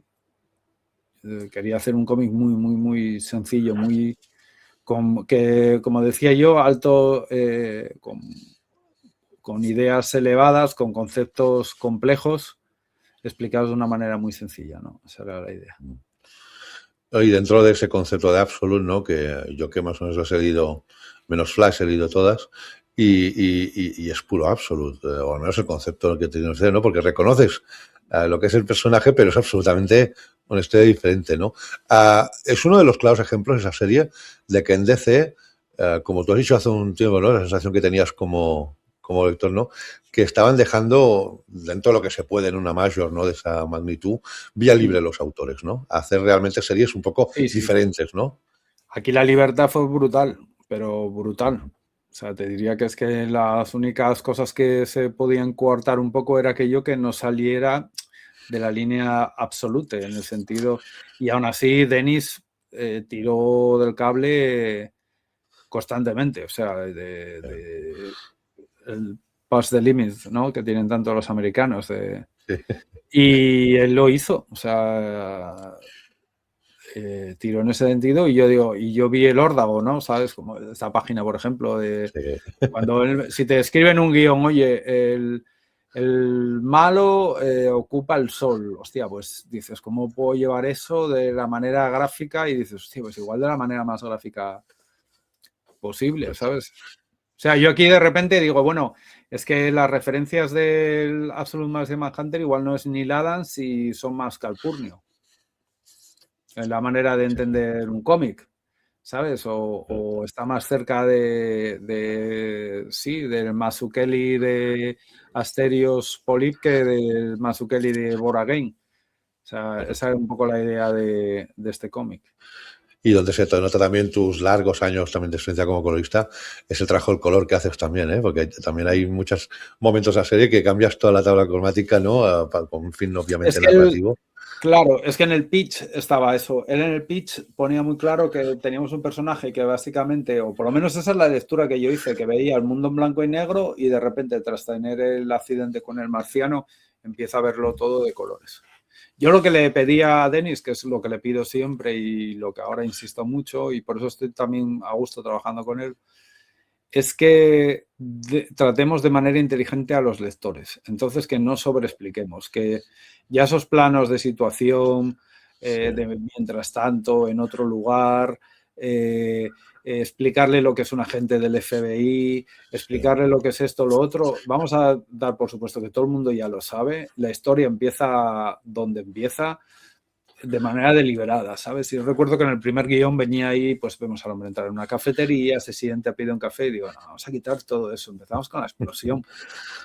quería hacer un cómic muy sencillo, muy... que, como decía yo, alto, con ideas elevadas, con conceptos complejos, explicados de una manera muy sencilla, ¿no? Esa era la idea. Y dentro de ese concepto de Absolute, ¿no? Que yo que más o menos los he leído, menos Flash he leído todas, y es puro Absolute, o al menos el concepto que tiene usted, ¿no? Porque reconoces lo que es el personaje, pero es absolutamente una historia diferente, ¿no? Es uno de los claros ejemplos, esa serie, de que en DC, como tú has dicho hace un tiempo, ¿no? La sensación que tenías como lector, ¿no? Que estaban dejando, dentro de lo que se puede en una major, ¿no? De esa magnitud, vía libre los autores, ¿no? Hacer realmente series un poco diferentes, ¿no? Aquí la libertad fue brutal, pero brutal. O sea, te diría que es que las únicas cosas que se podían coartar un poco era aquello que no saliera de la línea absoluta, en el sentido... Y aún así, Dennis tiró del cable constantemente, o sea, el pass the limit, ¿no? Que tienen tanto los americanos. Sí. Y él lo hizo, o sea, tiró en ese sentido, y yo digo, y yo vi el órdago, ¿no? ¿Sabes? Como esta página, por ejemplo, de cuando si te escriben un guión, oye, el malo ocupa el sol. Hostia, pues dices, ¿cómo puedo llevar eso de la manera gráfica? Y dices, hostia, pues igual de la manera más gráfica posible, ¿sabes? O sea, yo aquí de repente digo, bueno, es que las referencias del Absolute Mass de Manhunter igual no es Neil Adams y son más Calpurnio. En la manera de entender un cómic, ¿sabes? O está más cerca sí, del Mazzucchelli de Asterios Polyp que del Mazzucchelli de Boragain. O sea, esa es un poco la idea de este cómic. Y donde se te nota también tus largos años también de experiencia como colorista, es el trabajo del color que haces también, ¿eh? Porque también hay muchos momentos de la serie que cambias toda la tabla cromática, ¿no? Con un fin obviamente narrativo. Claro, es que en el pitch estaba eso. Él en el pitch ponía muy claro que teníamos un personaje que básicamente, o por lo menos esa es la lectura que yo hice, que veía el mundo en blanco y negro y de repente, tras tener el accidente con el marciano, empieza a verlo todo de colores. Yo lo que le pedía a Dennis, que es lo que le pido siempre y lo que ahora insisto mucho, y por eso estoy también a gusto trabajando con él, es que tratemos de manera inteligente a los lectores. Entonces, que no sobreexpliquemos, que ya esos planos de situación, de mientras tanto, en otro lugar, explicarle lo que es un agente del FBI, explicarle lo que es esto, lo otro. Vamos a dar por supuesto que todo el mundo ya lo sabe. La historia empieza donde empieza, de manera deliberada, ¿sabes? Y recuerdo que en el primer guión venía ahí, pues vemos al hombre entrar en una cafetería, se siente a pedir un café y digo, no, vamos a quitar todo eso, empezamos con la explosión,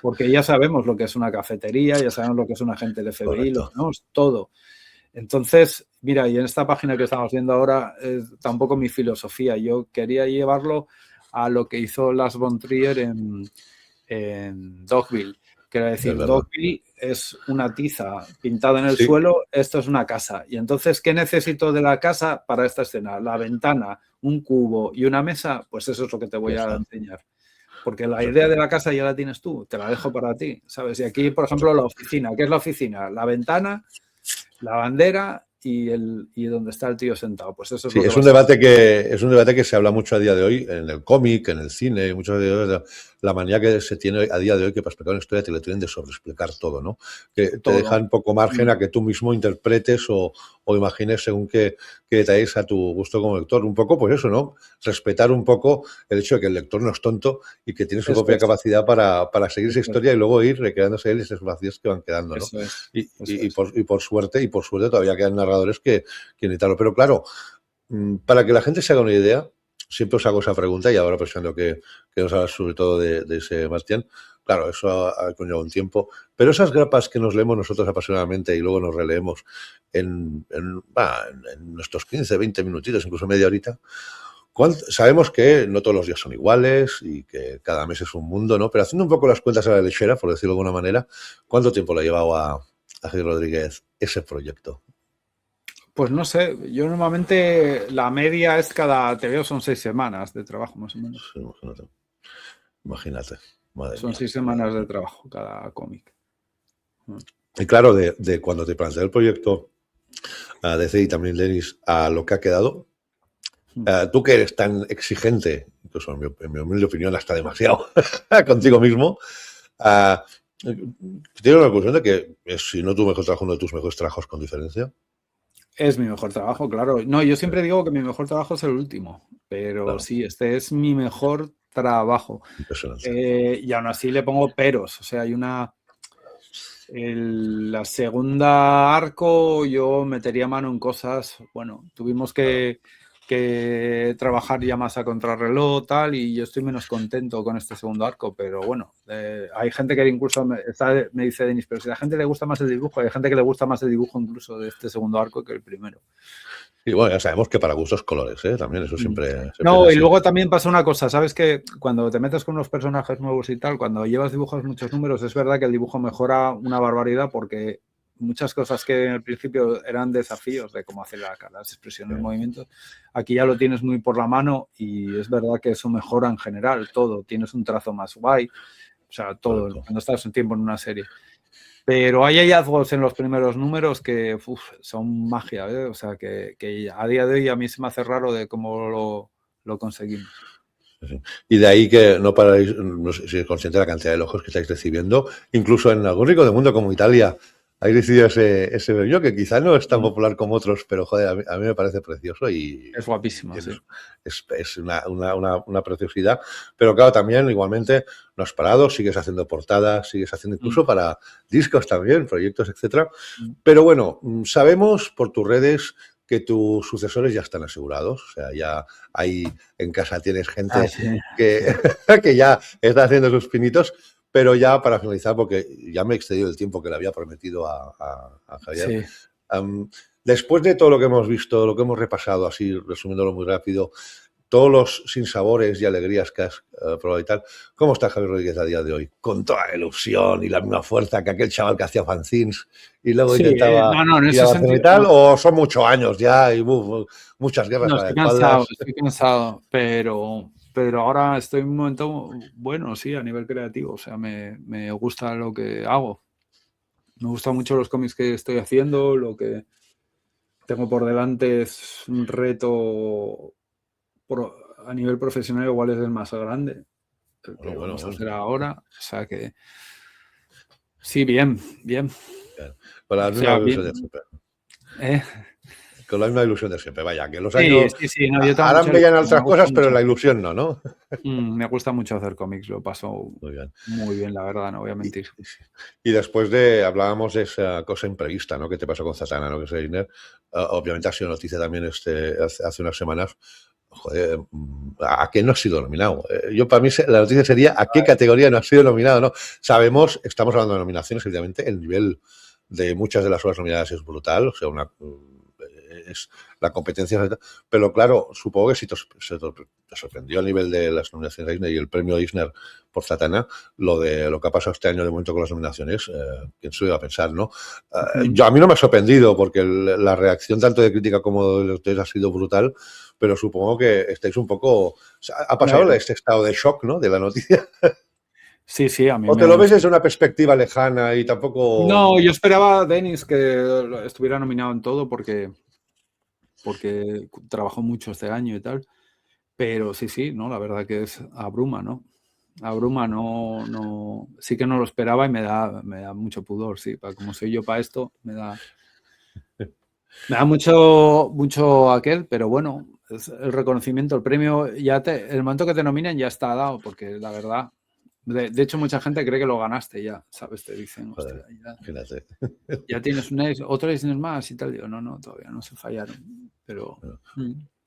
porque ya sabemos lo que es una cafetería, ya sabemos lo que es un agente del FBI, correcto, lo sabemos todo. Entonces, mira, y en esta página que estamos viendo ahora, tampoco mi filosofía, yo quería llevarlo a lo que hizo Lars von Trier en Dogville. Quiero decir, Dogville es una tiza pintada en el suelo, esto es una casa. Y entonces, ¿qué necesito de la casa para esta escena? La ventana, un cubo y una mesa, pues eso es lo que te voy a enseñar. Porque la idea de la casa ya la tienes tú, te la dejo para ti, ¿sabes? Y aquí, por ejemplo, la oficina. ¿Qué es la oficina? La ventana, la bandera y donde está el tío sentado. Pues eso es, sí, un debate que se habla mucho a día de hoy en el cómic, en el cine, muchos de la manía que se tiene a día de hoy que para explicar una historia te le tienen de sobreexplicar todo, ¿no? Que te dejan poco margen a que tú mismo interpretes o imagines según qué detalles a tu gusto como lector. Un poco, pues eso, ¿no? Respetar un poco el hecho de que el lector no es tonto y que tiene su propia capacidad para seguir esa historia y luego ir recreándose él esas vacíos que van quedando, ¿no? Y por suerte todavía quedan narradores que necesitarlo. Pero claro, para que la gente se haga una idea, siempre os hago esa pregunta y ahora pensando que nos hablas sobre todo de Sebastián. Claro, eso ha conllevado un tiempo, pero esas grapas que nos leemos nosotros apasionadamente y luego nos releemos en nuestros 15, 20 minutitos, incluso media horita, Sabemos que no todos los días son iguales y que cada mes es un mundo, ¿no? Pero haciendo un poco las cuentas a la lechera, por decirlo de alguna manera, ¿cuánto tiempo le ha llevado a Javier Rodríguez ese proyecto? Pues no sé, yo normalmente la media es cada, te veo, son 6 semanas de trabajo más o menos. Sí, imagínate. Madre son mía. 6 semanas de trabajo cada cómic. Y claro, de cuando te planteé el proyecto a DC y también Denis a lo que ha quedado, tú que eres tan exigente, incluso en mi humilde opinión hasta demasiado, contigo mismo, tengo la conclusión de que es, si no tu mejor trabajo, uno de tus mejores trabajos con diferencia. Es mi mejor trabajo, claro. No, yo siempre digo que mi mejor trabajo es el último, pero claro, sí, este es mi mejor trabajo. Impresionante. Y aún así le pongo peros. O sea, hay la segunda arco yo metería mano en cosas. Bueno, tuvimos que trabajar ya más a contrarreloj, tal, y yo estoy menos contento con este segundo arco, pero bueno, hay gente que incluso me dice Denis, pero si a la gente le gusta más el dibujo, hay gente que le gusta más el dibujo incluso de este segundo arco que el primero. Y bueno, ya sabemos que para gustos colores, ¿eh? También eso siempre... No, y luego también pasa una cosa, ¿sabes? Que cuando te metes con unos personajes nuevos y tal, cuando llevas dibujos muchos números, es verdad que el dibujo mejora una barbaridad porque muchas cosas que en el principio eran desafíos de cómo hacer las expresiones, los movimientos, aquí ya lo tienes muy por la mano y es verdad que eso mejora en general todo. Tienes un trazo más guay, o sea, todo, correcto, cuando estás un tiempo en una serie. Pero hay hallazgos en los primeros números que son magia, ¿eh? O sea, que a día de hoy a mí se me hace raro de cómo lo conseguimos. Sí. Y de ahí que no paráis, no sé si es consciente de la cantidad de ojos que estáis recibiendo, incluso en algún rico del mundo como Italia, habéis recibido ese bello que quizá no es tan popular como otros, pero joder, a mí me parece precioso y es guapísimo, es, sí. Es una preciosidad, pero claro, también igualmente no has parado, sigues haciendo portadas, sigues haciendo incluso para discos también, proyectos, etcétera. Pero bueno, sabemos por tus redes que tus sucesores ya están asegurados, o sea, ya ahí en casa tienes gente que ya está haciendo sus pinitos, pero ya para finalizar, porque ya me he excedido el tiempo que le había prometido a Javier, después de todo lo que hemos visto, lo que hemos repasado, así resumiéndolo muy rápido, todos los sinsabores y alegrías que has probado y tal, ¿cómo está Javier Rodríguez a día de hoy? Con toda la ilusión y la misma fuerza que aquel chaval que hacía fanzines y luego intentaba ir a Barcelona y tal, o son muchos años ya y muchas guerras a las espaldas. Estoy cansado, pero ahora estoy en un momento bueno, sí, a nivel creativo, o sea, me gusta lo que hago. Me gustan mucho los cómics que estoy haciendo, lo que tengo por delante es un reto a nivel profesional, igual es el más grande, el que vamos a hacer ahora, o sea que sí, bien. Con la misma ilusión de siempre. Con la misma ilusión de siempre, vaya, que los años ahora me llegan otras cosas, pero la ilusión no. Me gusta mucho hacer cómics, lo paso muy bien, la verdad, no voy a mentir. Y después hablábamos de esa cosa imprevista, ¿no? Que te pasó con Zatanna, ¿no? Que es Eisner. Obviamente ha sido noticia también hace unas semanas. Joder, ¿a qué no ha sido nominado? Yo, para mí, la noticia sería ¿a qué categoría no ha sido nominado? ¿No? Sabemos, estamos hablando de nominaciones, evidentemente, el nivel de muchas de las obras nominadas es brutal, o sea, es la competencia, pero claro, supongo que si te sorprendió a nivel de las nominaciones de Eisner y el premio Eisner por Zatanna, lo que ha pasado este año de momento con las nominaciones, ¿quién se lo iba a pensar, no? Yo, a mí no me ha sorprendido, porque la reacción tanto de crítica como de ustedes ha sido brutal, pero supongo que estáis un poco... Ha pasado este estado de shock, ¿no?, de la noticia. Sí, a mí ¿O te lo ves desde una perspectiva lejana y tampoco...? No, yo esperaba, Denis, que estuviera nominado en todo porque trabajó mucho este año y tal, pero sí, no, la verdad que abruma, ¿no? Abruma, no, sí que no lo esperaba y me da mucho pudor, sí, como soy yo para esto, me da mucho aquel, pero bueno, es el reconocimiento, el premio, el momento que te nominen ya está dado, porque la verdad, de hecho mucha gente cree que lo ganaste ya, ¿sabes? Te dicen, hostia, ya tienes otro Eisner más y tal. Digo, no, todavía no se fallaron, pero...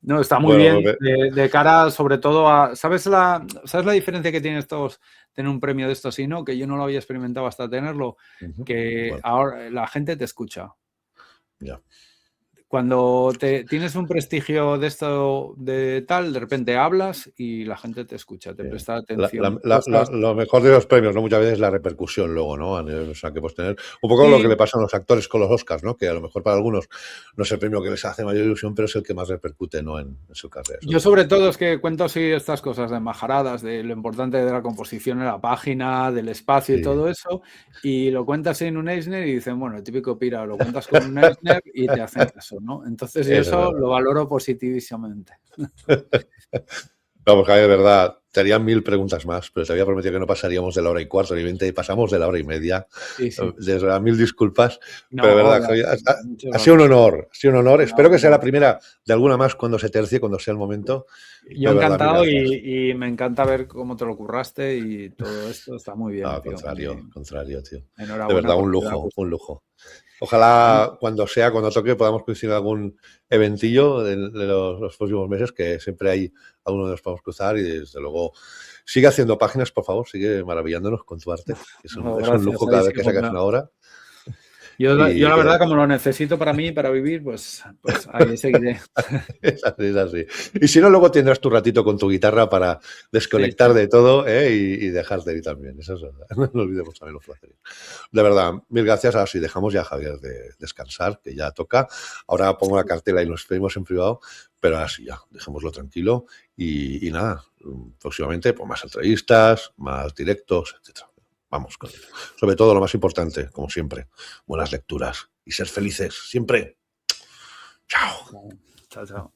No, está muy bien de cara sobre todo a... ¿Sabes la diferencia que tiene tener un premio de estos y no? Que yo no lo había experimentado hasta tenerlo, que ahora la gente te escucha. cuando tienes un prestigio de esto, de tal, de repente hablas y la gente te escucha, te presta atención. Lo mejor de los premios, ¿no? Muchas veces la repercusión luego, ¿no? O sea, que puedes tener un poco lo que le pasa a los actores con los Oscars, ¿no? Que a lo mejor para algunos no es el premio que les hace mayor ilusión, pero es el que más repercute, ¿no? En su carrera. Yo sobre todo es que cuento así estas cosas de majaradas, de lo importante de la composición en la página, del espacio y todo eso, y lo cuentas en un Eisner y dicen, bueno, el típico pira, lo cuentas con un Eisner y te hacen caso, ¿no? Entonces yo eso lo valoro positivísimamente. Vamos, Javier, de verdad, te harían 1000 preguntas más, pero te había prometido que no pasaríamos de la 1:15 ni 20 y pasamos de la 1:30. Sí. Desde las 1000 disculpas, no, pero de verdad, Javier, ha sido un honor, ha sido un honor. Espero que sea la primera de alguna más cuando se tercie, cuando sea el momento. Yo encantado y me encanta ver cómo te lo curraste y todo esto está muy bien. No, tío. Contrario, tío. De verdad, un lujo. Ojalá cuando toque podamos coincidir en algún eventillo de los próximos meses, que siempre hay alguno de los podemos cruzar y desde luego sigue haciendo páginas, por favor, sigue maravillándonos con tu arte. Es un lujo cada vez que sacas una hora. Yo la verdad, como lo necesito para mí, para vivir, pues ahí seguiré. Es así. Y si no, luego tendrás tu ratito con tu guitarra para desconectar de todo y dejar de ir también. Eso es verdad. No nos olvidemos también los placeres. De verdad, 1000 gracias. Ahora sí, dejamos ya a Javier de descansar, que ya toca. Ahora pongo la cartela y nos despedimos en privado, pero ahora sí, ya, dejémoslo tranquilo. Y nada, próximamente, pues más entrevistas, más directos, etcétera. Vamos con ello. Sobre todo lo más importante, como siempre, buenas lecturas y ser felices siempre. Chao. Chao.